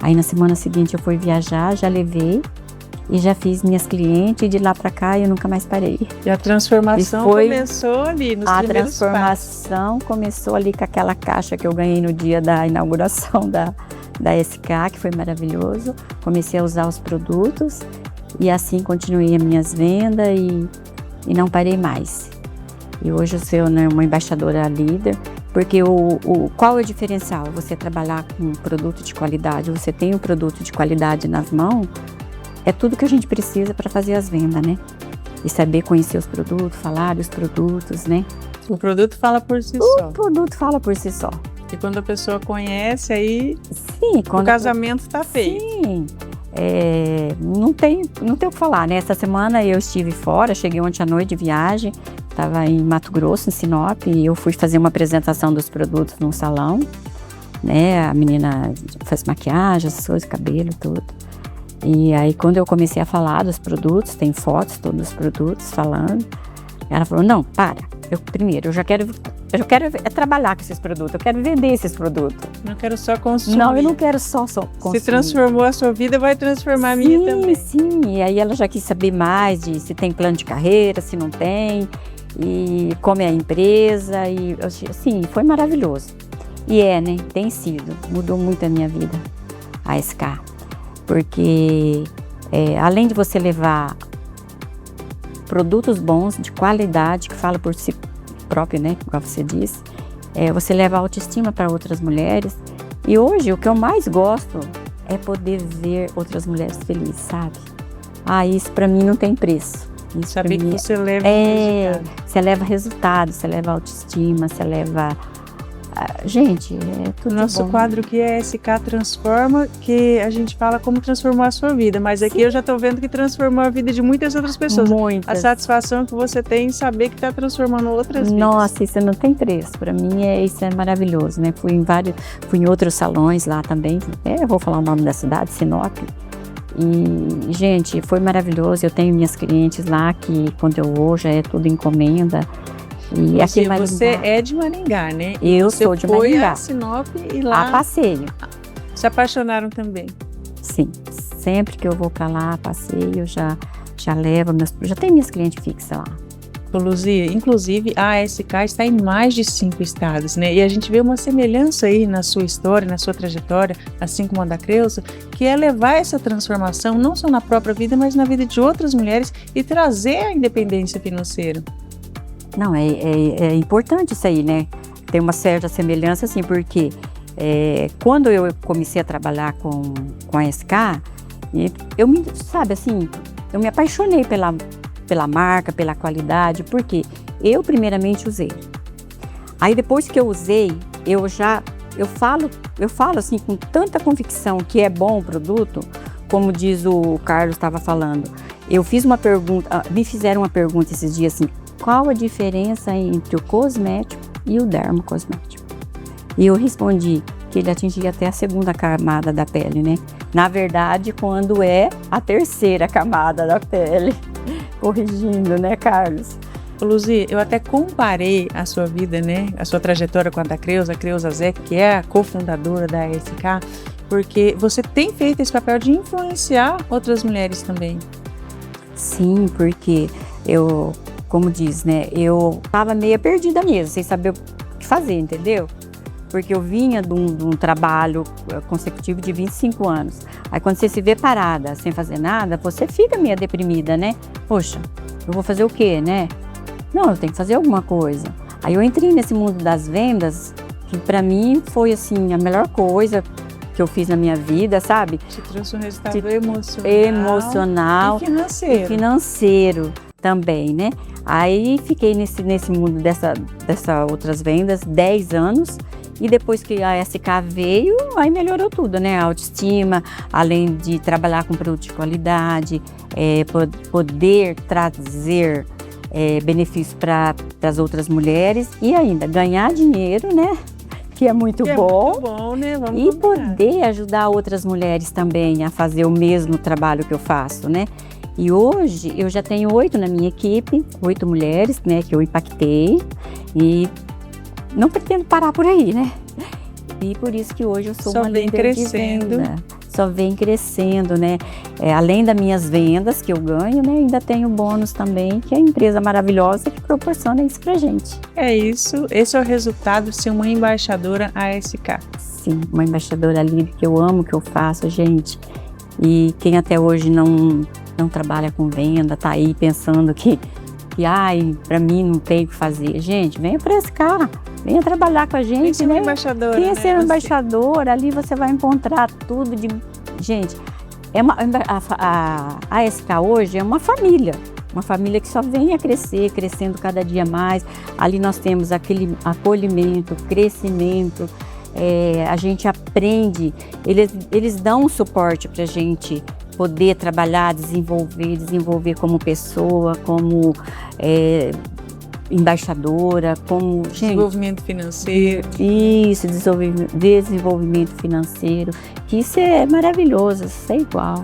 Aí na semana seguinte eu fui viajar, já levei e já fiz minhas clientes, e de lá para cá eu nunca mais parei. E a transformação começou ali nos primeiros passos. A transformação começou ali com aquela caixa que eu ganhei no dia da inauguração da SK, que foi maravilhoso. Comecei a usar os produtos e assim continuei as minhas vendas e não parei mais. E hoje eu sou, né, uma embaixadora líder, porque qual é o diferencial? Você trabalhar com produto de qualidade, você tem um produto de qualidade nas mãos, é tudo que a gente precisa para fazer as vendas, né? E saber conhecer os produtos, falar dos produtos, né? O produto fala por si só. O produto fala por si só. E quando a pessoa conhece, aí sim, o casamento está feito. Sim, não tem o que falar, né? Essa semana eu estive fora, cheguei ontem à noite de viagem, estava em Mato Grosso, em Sinop, e eu fui fazer uma apresentação dos produtos num salão. né? A menina faz maquiagem, essas coisas, cabelo, tudo. E aí, quando eu comecei a falar dos produtos, tem fotos, todos os produtos falando, ela falou, não, para, eu quero trabalhar com esses produtos, eu quero vender esses produtos. Não quero só consumir. Não, eu não quero só consumir. Se transformou a sua vida, vai transformar a minha também. Sim, e aí ela já quis saber mais de se tem plano de carreira, se não tem, e como é a empresa, e assim, foi maravilhoso. E né, tem sido, mudou muito a minha vida, a SK. Porque além de você levar produtos bons, de qualidade, que fala por si próprio, né, como você disse, você leva autoestima para outras mulheres. E hoje o que eu mais gosto é poder ver outras mulheres felizes, sabe? Isso para mim não tem preço. Isso saber que você leva resultado. Você leva resultado, você leva autoestima, você leva... Gente, é tudo Nosso bom. quadro que é SK Transforma, que a gente fala como transformou a sua vida, mas aqui eu já estou vendo que transformou a vida de muitas outras pessoas. Muitas. A satisfação que você tem em saber que está transformando outras vidas. Nossa, isso não tem preço. Para mim, isso é maravilhoso, né? Fui em outros salões lá também. Eu vou falar o nome da cidade, Sinop. E, gente, foi maravilhoso. Eu tenho minhas clientes lá que, quando eu vou, já é tudo encomenda. E aqui em Maringá, você é de Maringá, né? Eu sou de Maringá. Você foi a Sinop e lá a passeio. se apaixonaram também. Sim, sempre que eu vou para lá, passeio, já levo já tenho minhas clientes fixas lá. Luzia, inclusive a ASK está em mais de 5 estados, né? E a gente vê uma semelhança aí na sua história, na sua trajetória, assim como a da Creuza, que é levar essa transformação não só na própria vida, mas na vida de outras mulheres e trazer a independência financeira. Não, é importante isso aí, né? Tem uma certa semelhança, assim, porque quando eu comecei a trabalhar com a SK, eu me apaixonei pela marca, pela qualidade, porque eu primeiramente usei. Aí depois que eu usei, eu falo assim com tanta convicção que é bom o produto, como diz o Carlos estava falando. Eu fiz uma pergunta, me fizeram uma pergunta esses dias assim, qual a diferença entre o cosmético e o dermocosmético? E eu respondi que ele atingia até a segunda camada da pele, né? Na verdade, quando é a terceira camada da pele. Corrigindo, né, Carlos? Luzia, eu até comparei a sua vida, né, a sua trajetória com a da Creuza, a Creuza Zé, que é a cofundadora da ASK, porque você tem feito esse papel de influenciar outras mulheres também. Sim, porque como diz, né, eu estava meio perdida mesmo, sem saber o que fazer, entendeu? Porque eu vinha de um trabalho consecutivo de 25 anos. Aí quando você se vê parada, sem fazer nada, você fica meio deprimida, né? Poxa, eu vou fazer o quê, né? Não, eu tenho que fazer alguma coisa. Aí eu entrei nesse mundo das vendas, que pra mim foi, assim, a melhor coisa que eu fiz na minha vida, sabe? Te trouxe um resultado emocional e financeiro. E financeiro também, né? Aí fiquei nesse mundo dessa outras vendas 10 anos. E depois que a SK veio, aí melhorou tudo, né? A autoestima, além de trabalhar com produto de qualidade, poder trazer benefícios para as outras mulheres e ainda ganhar dinheiro, né? Que é muito bom. Muito bom, né? Vamos e combinar. Poder ajudar outras mulheres também a fazer o mesmo trabalho que eu faço, né? E hoje eu já tenho 8 na minha equipe, 8 mulheres, né? Que eu impactei e não pretendo parar por aí, né? E por isso que hoje eu sou uma líder de venda. Só vem crescendo, né? Além das minhas vendas que eu ganho, né? Ainda tenho bônus também, que é a empresa maravilhosa que proporciona isso pra gente. É isso, esse é o resultado de ser uma embaixadora ASK. Sim, uma embaixadora líder que eu amo, que eu faço, gente. E quem até hoje não trabalha com venda, tá aí pensando que pra mim não tem o que fazer. Gente, venha pra SK. Venha trabalhar com a gente, Venha ser né? uma embaixadora, Venha né? ser uma embaixadora, ali você vai encontrar tudo de... Gente, a ASK hoje é uma família que só vem a crescer, crescendo cada dia mais. Ali nós temos aquele acolhimento, crescimento, a gente aprende, eles dão um suporte pra gente poder trabalhar, desenvolver como pessoa, como embaixadora, como Desenvolvimento financeiro. Isso, desenvolvimento financeiro, que isso é maravilhoso, isso é igual.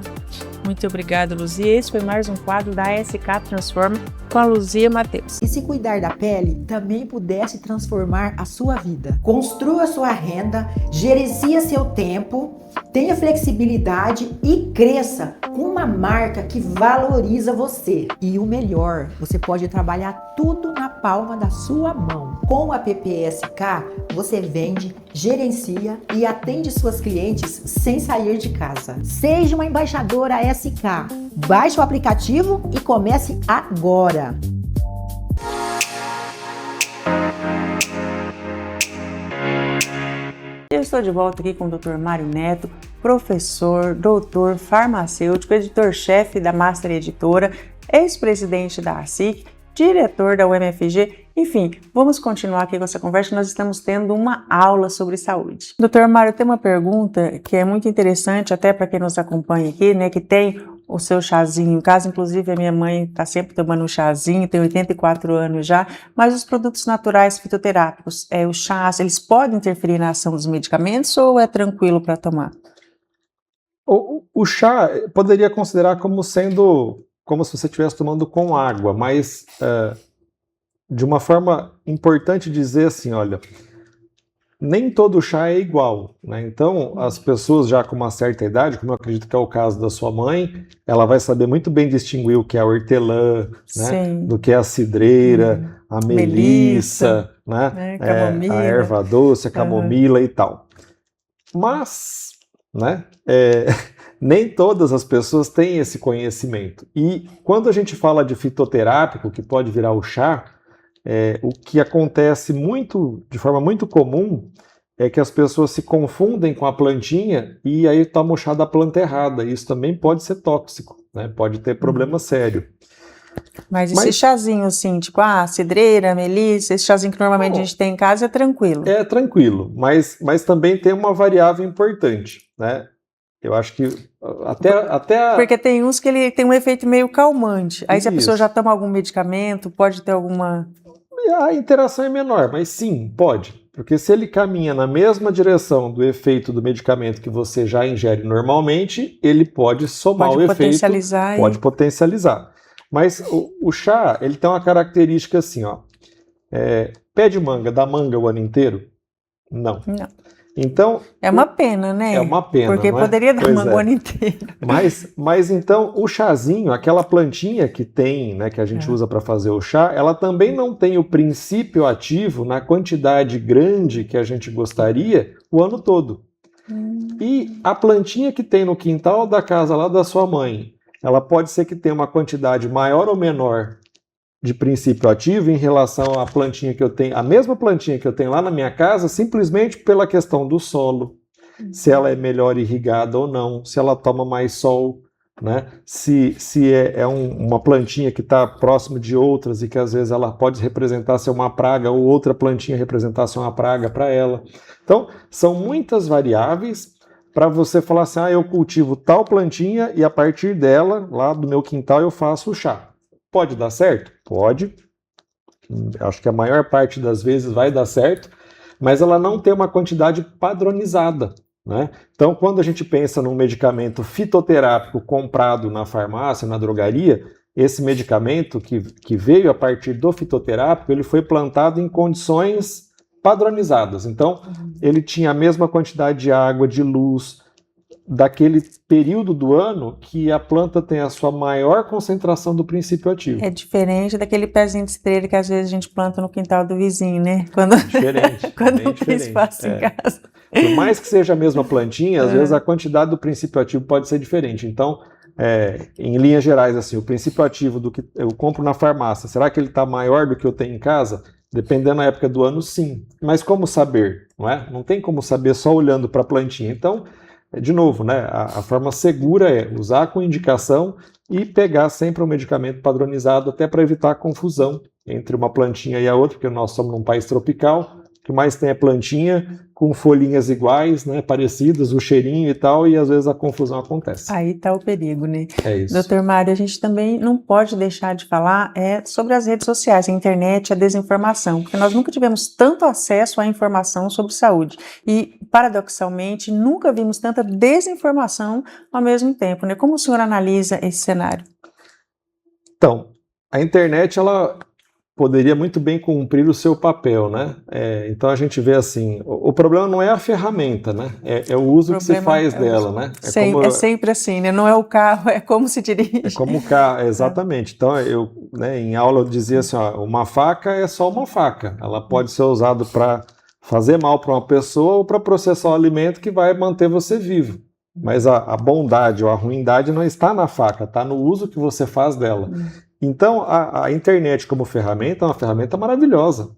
Muito obrigada, Luzia. Esse foi mais um quadro da SK Transforma com a Luzia Matheus. E se cuidar da pele também pudesse transformar a sua vida? Construa sua renda, gerencie seu tempo, tenha flexibilidade e cresça com uma marca que valoriza você. E o melhor, você pode trabalhar tudo na palma da sua mão. Com a PPSK, você vende, gerencia e atende suas clientes sem sair de casa. Seja uma embaixadora SK. Baixe o aplicativo e comece agora. Eu estou de volta aqui com o Dr. Mário Neto, professor, doutor, farmacêutico, editor-chefe da Master Editora, ex-presidente da ASIC, diretor da UMFG. Enfim, vamos continuar aqui com essa conversa. Nós estamos tendo uma aula sobre saúde. Dr. Mário, tem uma pergunta que é muito interessante, até para quem nos acompanha aqui, né, que tem o seu chazinho em casa. Inclusive, a minha mãe está sempre tomando um chazinho, tem 84 anos já, mas os produtos naturais fitoterápicos, os chás, eles podem interferir na ação dos medicamentos ou é tranquilo para tomar? O chá poderia considerar como sendo como se você estivesse tomando com água, mas de uma forma importante dizer assim, olha, nem todo chá é igual, né? Então, as pessoas já com uma certa idade, como eu acredito que é o caso da sua mãe, ela vai saber muito bem distinguir o que é a hortelã, né? Do que é a cidreira, a melissa, né? A erva doce, a camomila e tal. Mas, né? Nem todas as pessoas têm esse conhecimento. E quando a gente fala de fitoterápico, que pode virar o chá, o que acontece de forma muito comum é que as pessoas se confundem com a plantinha e aí toma o chá da planta errada. Isso também pode ser tóxico, né? Pode ter problema sério. Mas esse chazinho assim, tipo cidreira, melissa, esse chazinho que normalmente a gente tem em casa é tranquilo? É tranquilo, mas também tem uma variável importante, né? Eu acho que até Porque tem uns que ele tem um efeito meio calmante. Aí se a pessoa já toma algum medicamento, pode ter alguma... A interação é menor, mas sim, pode. Porque se ele caminha na mesma direção do efeito do medicamento que você já ingere normalmente, ele pode somar o efeito. Pode potencializar. Mas o chá, ele tem uma característica assim, ó. Pé de manga, dá manga o ano inteiro? Não. Então, é uma pena, né? É uma pena, porque poderia dar manga o ano inteiro. Mas então, o chazinho, aquela plantinha que tem, né, que a gente usa para fazer o chá, ela também não tem o princípio ativo na quantidade grande que a gente gostaria o ano todo. E a plantinha que tem no quintal da casa lá da sua mãe, ela pode ser que tenha uma quantidade maior ou menor de princípio ativo em relação à plantinha que eu tenho, a mesma plantinha que eu tenho lá na minha casa, simplesmente pela questão do solo, se ela é melhor irrigada ou não, se ela toma mais sol, né? Se é uma plantinha que está próximo de outras e que às vezes ela pode representar ser uma praga ou outra plantinha representar ser uma praga para ela. Então, são muitas variáveis para você falar assim, eu cultivo tal plantinha e a partir dela, lá do meu quintal, eu faço o chá. Pode dar certo? Pode. Acho que a maior parte das vezes vai dar certo, mas ela não tem uma quantidade padronizada, né? Então, quando a gente pensa num medicamento fitoterápico comprado na farmácia, na drogaria, esse medicamento que veio a partir do fitoterápico, ele foi plantado em condições padronizadas. Então, ele tinha a mesma quantidade de água, de luz, daquele período do ano que a planta tem a sua maior concentração do princípio ativo. É diferente daquele pezinho de cidreira que às vezes a gente planta no quintal do vizinho, né? Quando não tem espaço em casa. Por mais que seja a mesma plantinha, às vezes a quantidade do princípio ativo pode ser diferente. Então, em linhas gerais, assim, o princípio ativo do que eu compro na farmácia, será que ele está maior do que eu tenho em casa? Dependendo da época do ano, sim. Mas como saber? Não é? Não tem como saber só olhando para a plantinha. Então, de novo, né, a forma segura é usar com indicação e pegar sempre um medicamento padronizado até para evitar a confusão entre uma plantinha e a outra, porque nós somos num país tropical, O que mais tem é plantinha com folhinhas iguais, né, parecidas, o cheirinho e tal, e às vezes a confusão acontece. Aí está o perigo, né? É isso. Doutor Mário, a gente também não pode deixar de falar sobre as redes sociais, a internet, a desinformação, porque nós nunca tivemos tanto acesso à informação sobre saúde e, paradoxalmente, nunca vimos tanta desinformação ao mesmo tempo, né? Como o senhor analisa esse cenário? Então, a internet, ela poderia muito bem cumprir o seu papel, né? Então a gente vê assim, o problema não é a ferramenta, né? É o uso que se faz dela, né? É sempre assim, né? Não é o carro, é como se dirige. É como o carro, exatamente. Então em aula eu dizia assim, ó, uma faca é só uma faca. Ela pode ser usada para fazer mal para uma pessoa ou para processar o alimento que vai manter você vivo. Mas a bondade ou a ruindade não está na faca, está no uso que você faz dela. Então, a internet como ferramenta é uma ferramenta maravilhosa,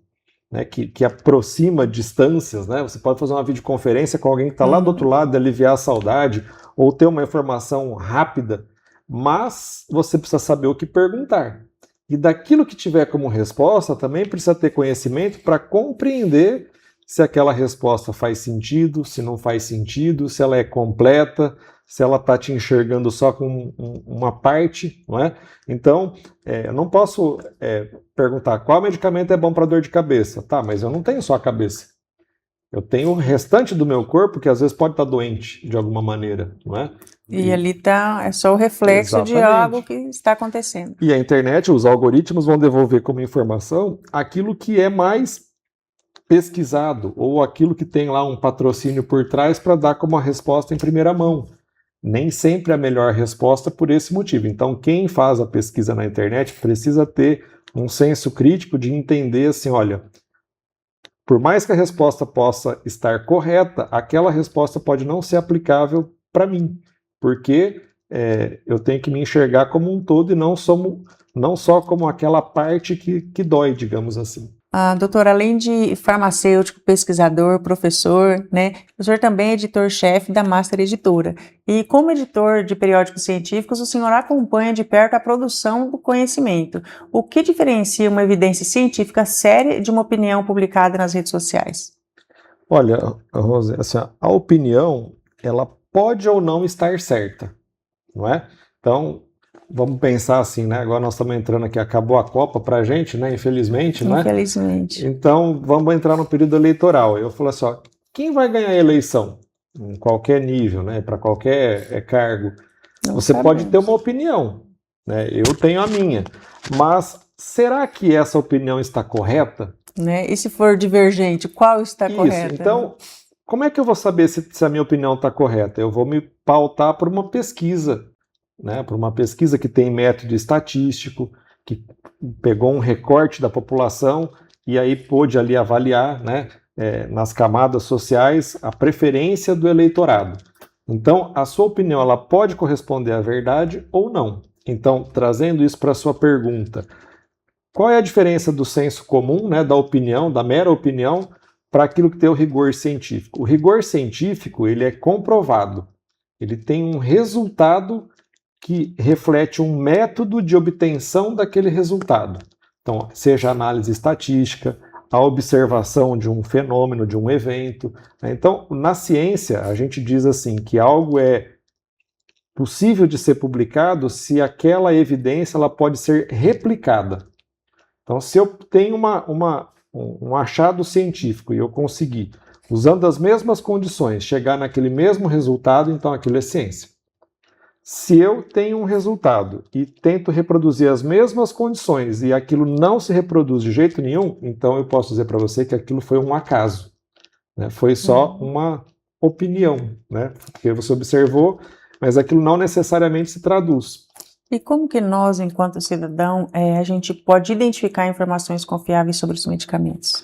né, que aproxima distâncias, né? Você pode fazer uma videoconferência com alguém que está lá do outro lado, aliviar a saudade, ou ter uma informação rápida, mas você precisa saber o que perguntar. E daquilo que tiver como resposta, também precisa ter conhecimento para compreender se aquela resposta faz sentido, se não faz sentido, se ela é completa, se ela está te enxergando só com uma parte, não é? Então, eu não posso perguntar qual medicamento é bom para dor de cabeça. Tá, mas eu não tenho só a cabeça. Eu tenho o restante do meu corpo que às vezes pode estar doente de alguma maneira, não é? E ali é só o reflexo de algo que está acontecendo. E a internet, os algoritmos vão devolver como informação aquilo que é mais pesquisado ou aquilo que tem lá um patrocínio por trás para dar como uma resposta em primeira mão. Nem sempre a melhor resposta por esse motivo. Então, quem faz a pesquisa na internet precisa ter um senso crítico de entender assim, olha, por mais que a resposta possa estar correta, aquela resposta pode não ser aplicável para mim, porque eu tenho que me enxergar como um todo e não só como aquela parte que dói, digamos assim. Doutor, além de farmacêutico, pesquisador, professor, né, o senhor também é editor-chefe da Master Editora. E como editor de periódicos científicos, o senhor acompanha de perto a produção do conhecimento. O que diferencia uma evidência científica séria de uma opinião publicada nas redes sociais? Olha, Rose, assim, a opinião, ela pode ou não estar certa, não é? Então, vamos pensar assim, né? Agora nós estamos entrando aqui, acabou a Copa pra gente, né? Infelizmente, né? Infelizmente. Então, vamos entrar no período eleitoral. Eu falo assim, ó, quem vai ganhar a eleição? Em qualquer nível, né? Para qualquer cargo. Você pode ter uma opinião, né? Eu tenho a minha. Mas será que essa opinião está correta? Né? E se for divergente, qual está correta? Então, como é que eu vou saber se a minha opinião está correta? Eu vou me pautar por uma pesquisa, né, por uma pesquisa que tem método estatístico, que pegou um recorte da população e aí pôde ali avaliar, né, nas camadas sociais a preferência do eleitorado. Então, a sua opinião ela pode corresponder à verdade ou não. Então, trazendo isso para a sua pergunta, qual é a diferença do senso comum, né, da opinião, da mera opinião, para aquilo que tem o rigor científico? O rigor científico ele é comprovado, ele tem um resultado que reflete um método de obtenção daquele resultado. Então, seja a análise estatística, a observação de um fenômeno, de um evento. Então, na ciência, a gente diz assim que algo é possível de ser publicado se aquela evidência ela pode ser replicada. Então, se eu tenho um achado científico e eu conseguir, usando as mesmas condições, chegar naquele mesmo resultado, então aquilo é ciência. Se eu tenho um resultado e tento reproduzir as mesmas condições e aquilo não se reproduz de jeito nenhum, então eu posso dizer para você que aquilo foi um acaso, né? Foi só uma opinião, né? Porque você observou, mas aquilo não necessariamente se traduz. E como que nós, enquanto cidadão, a gente pode identificar informações confiáveis sobre os medicamentos?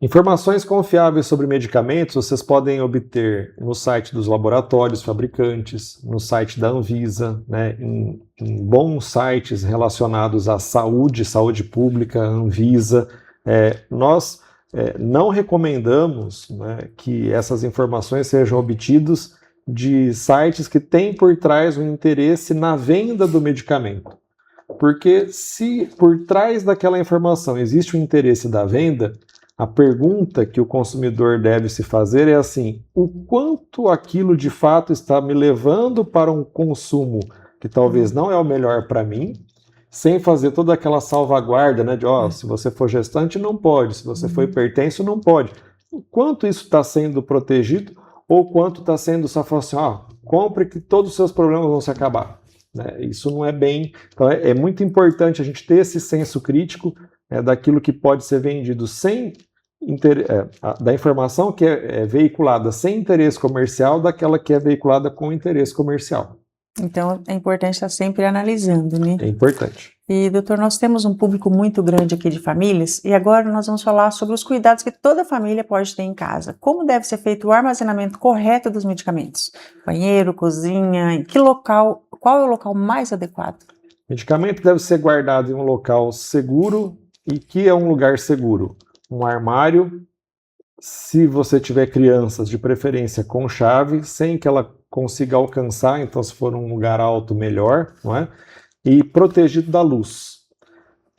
Informações confiáveis sobre medicamentos vocês podem obter no site dos laboratórios fabricantes, no site da Anvisa, né, em bons sites relacionados à saúde pública, Anvisa. Nós não recomendamos, né, que essas informações sejam obtidas de sites que têm por trás um interesse na venda do medicamento. Porque se por trás daquela informação existe o interesse da venda, A pergunta que o consumidor deve se fazer é assim: o quanto aquilo de fato está me levando para um consumo que talvez não é o melhor para mim, sem fazer toda aquela salvaguarda, né, de se você for gestante não pode, se você for hipertenso não pode. O quanto isso está sendo protegido ou quanto está sendo só falar assim, compre que todos os seus problemas vão se acabar. Né? Isso não é bem... Então é muito importante a gente ter esse senso crítico daquilo que pode ser vendido sem da informação que é veiculada sem interesse comercial daquela que é veiculada com interesse comercial. Então é importante estar sempre analisando, né? É importante. E, doutor, nós temos um público muito grande aqui de famílias e agora nós vamos falar sobre os cuidados que toda família pode ter em casa. Como deve ser feito o armazenamento correto dos medicamentos? Banheiro, cozinha, em que local, qual é o local mais adequado? O medicamento deve ser guardado em um local seguro. E que é um lugar seguro? Um armário, se você tiver crianças, de preferência com chave, sem que ela consiga alcançar, então se for um lugar alto, melhor, não é? E protegido da luz,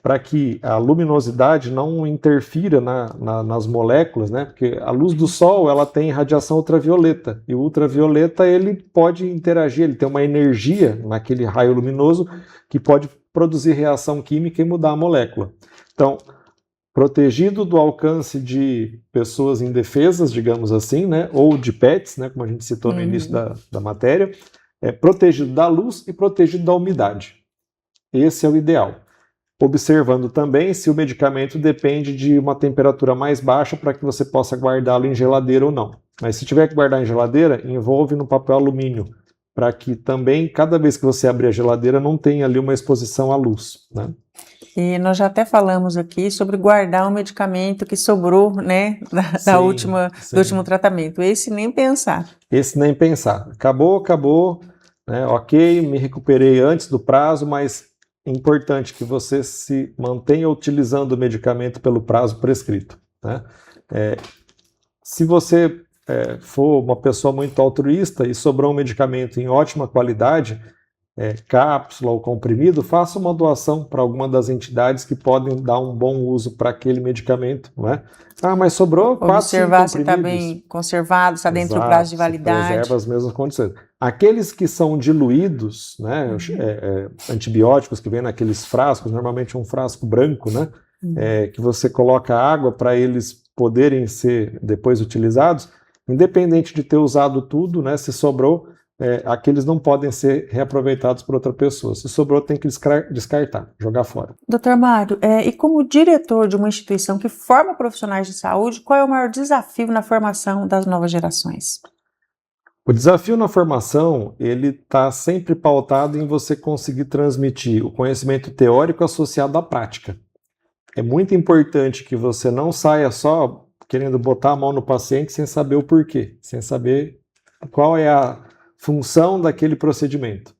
para que a luminosidade não interfira nas moléculas, né? Porque a luz do sol ela tem radiação ultravioleta, e o ultravioleta ele pode interagir, ele tem uma energia naquele raio luminoso que pode produzir reação química e mudar a molécula. Então, protegido do alcance de pessoas indefesas, digamos assim, né? Ou de pets, né? Como a gente citou no início da matéria, protegido da luz e protegido da umidade. Esse é o ideal. Observando também se o medicamento depende de uma temperatura mais baixa para que você possa guardá-lo em geladeira ou não. Mas se tiver que guardar em geladeira, envolve no papel alumínio, para que também, cada vez que você abrir a geladeira, não tenha ali uma exposição à luz, né? E nós já até falamos aqui sobre guardar o medicamento que sobrou, né, do último tratamento. Esse nem pensar. Esse nem pensar. Acabou, né? Ok, me recuperei antes do prazo, mas é importante que você se mantenha utilizando o medicamento pelo prazo prescrito, né? Se você for uma pessoa muito altruísta e sobrou um medicamento em ótima qualidade, cápsula ou comprimido, faça uma doação para alguma das entidades que podem dar um bom uso para aquele medicamento, não é? Mas sobrou 4, 5 observar se está comprimidos. bem conservado, está dentro do prazo de validade. Preserva as mesmas condições. Aqueles que são diluídos, né, antibióticos que vêm naqueles frascos, normalmente um frasco branco, né, que você coloca água para eles poderem ser depois utilizados, independente de ter usado tudo, né, se sobrou, aqueles não podem ser reaproveitados por outra pessoa. Se sobrou, tem que descartar, jogar fora. Doutor Mário, e como diretor de uma instituição que forma profissionais de saúde, qual é o maior desafio na formação das novas gerações? O desafio na formação, ele está sempre pautado em você conseguir transmitir o conhecimento teórico associado à prática. É muito importante que você não saia só querendo botar a mão no paciente sem saber o porquê, sem saber qual é a função daquele procedimento.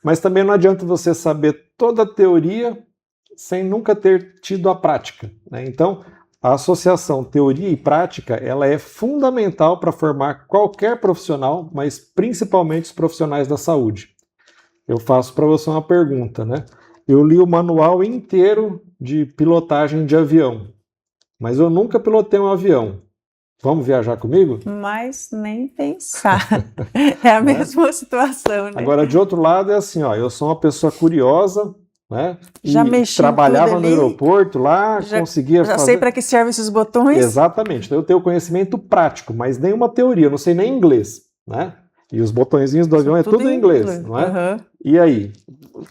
Mas também não adianta você saber toda a teoria sem nunca ter tido a prática, né? Então, a associação teoria e prática, ela é fundamental para formar qualquer profissional, mas principalmente os profissionais da saúde. Eu faço para você uma pergunta, né? Eu li o manual inteiro de pilotagem de avião, mas eu nunca pilotei um avião. Vamos viajar comigo? Mas nem pensar. É a mesma situação, né? Agora, de outro lado, é assim, eu sou uma pessoa curiosa, né? Já mexi trabalhava tudo no ali, aeroporto lá, conseguia já fazer... sei para que servem esses botões. Exatamente. Então, eu tenho conhecimento prático, mas nenhuma teoria, eu não sei nem inglês, né? E os botõezinhos do avião tudo em inglês, não é? Uhum. E aí,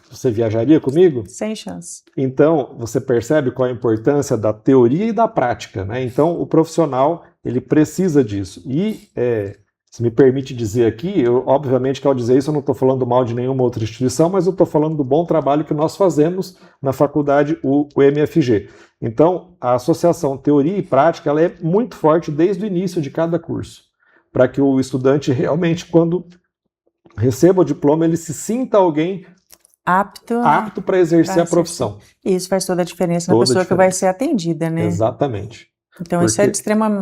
você viajaria comigo? Sem chance. Então, você percebe qual a importância da teoria e da prática, né? Então, o profissional, ele precisa disso. E, se me permite dizer aqui, obviamente que ao dizer isso eu não estou falando mal de nenhuma outra instituição, mas eu estou falando do bom trabalho que nós fazemos na faculdade, o MFG. Então, a associação teoria e prática, ela é muito forte desde o início de cada curso, para que o estudante realmente, quando receba o diploma, ele se sinta alguém apto para exercer a profissão. Isso faz toda a diferença na pessoa que vai ser atendida, né? Exatamente. Então, isso é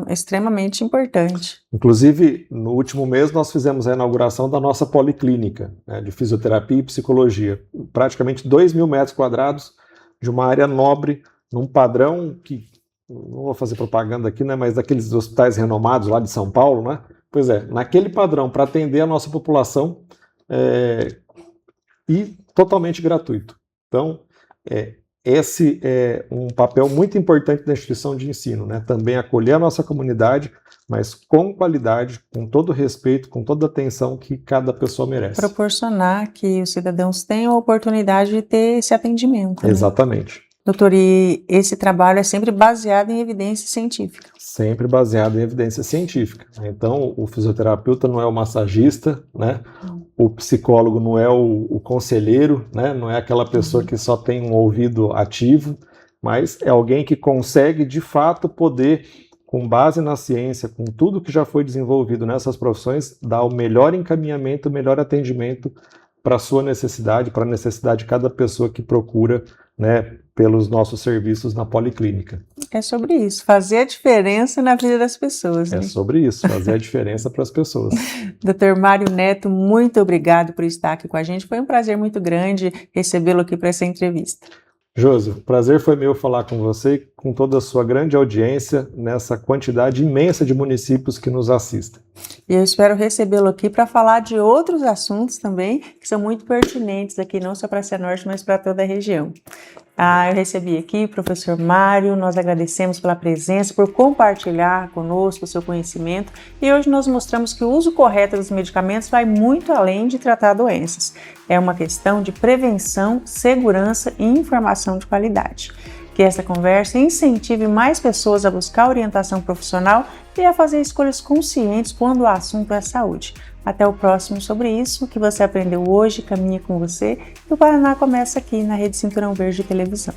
extremamente importante. Inclusive, no último mês, nós fizemos a inauguração da nossa policlínica, né, de fisioterapia e psicologia. Praticamente 2.000 metros quadrados de uma área nobre, num padrão que não vou fazer propaganda aqui, né, mas daqueles hospitais renomados lá de São Paulo, né? Pois é, naquele padrão, para atender a nossa população e totalmente gratuito. Então, esse é um papel muito importante da instituição de ensino, né? Também acolher a nossa comunidade, mas com qualidade, com todo respeito, com toda a atenção que cada pessoa merece. Proporcionar que os cidadãos tenham a oportunidade de ter esse atendimento. Né? Exatamente. Doutor, e esse trabalho é sempre baseado em evidência científica? Sempre baseado em evidência científica. Então, o fisioterapeuta não é o massagista, né? O psicólogo não é o conselheiro, né? Não é aquela pessoa que só tem um ouvido ativo, mas é alguém que consegue, de fato, poder, com base na ciência, com tudo que já foi desenvolvido nessas profissões, dar o melhor encaminhamento, o melhor atendimento para a sua necessidade, para a necessidade de cada pessoa que procura, né, pelos nossos serviços na policlínica. É sobre isso, fazer a diferença na vida das pessoas. Né? É sobre isso, fazer a diferença para as pessoas. Dr. Mário Neto, muito obrigado por estar aqui com a gente. Foi um prazer muito grande recebê-lo aqui para essa entrevista. Josi, o prazer foi meu falar com você e com toda a sua grande audiência nessa quantidade imensa de municípios que nos assistem. E eu espero recebê-lo aqui para falar de outros assuntos também, que são muito pertinentes aqui, não só para a Cianorte, mas para toda a região. Eu recebi aqui o professor Mário, nós agradecemos pela presença, por compartilhar conosco o seu conhecimento, e hoje nós mostramos que o uso correto dos medicamentos vai muito além de tratar doenças. É uma questão de prevenção, segurança e informação de qualidade. Que essa conversa incentive mais pessoas a buscar orientação profissional e a fazer escolhas conscientes quando o assunto é saúde. Até o próximo Sobre Isso, o que você aprendeu hoje caminha com você, e o Paraná começa aqui na Rede Cinturão Verde de Televisão.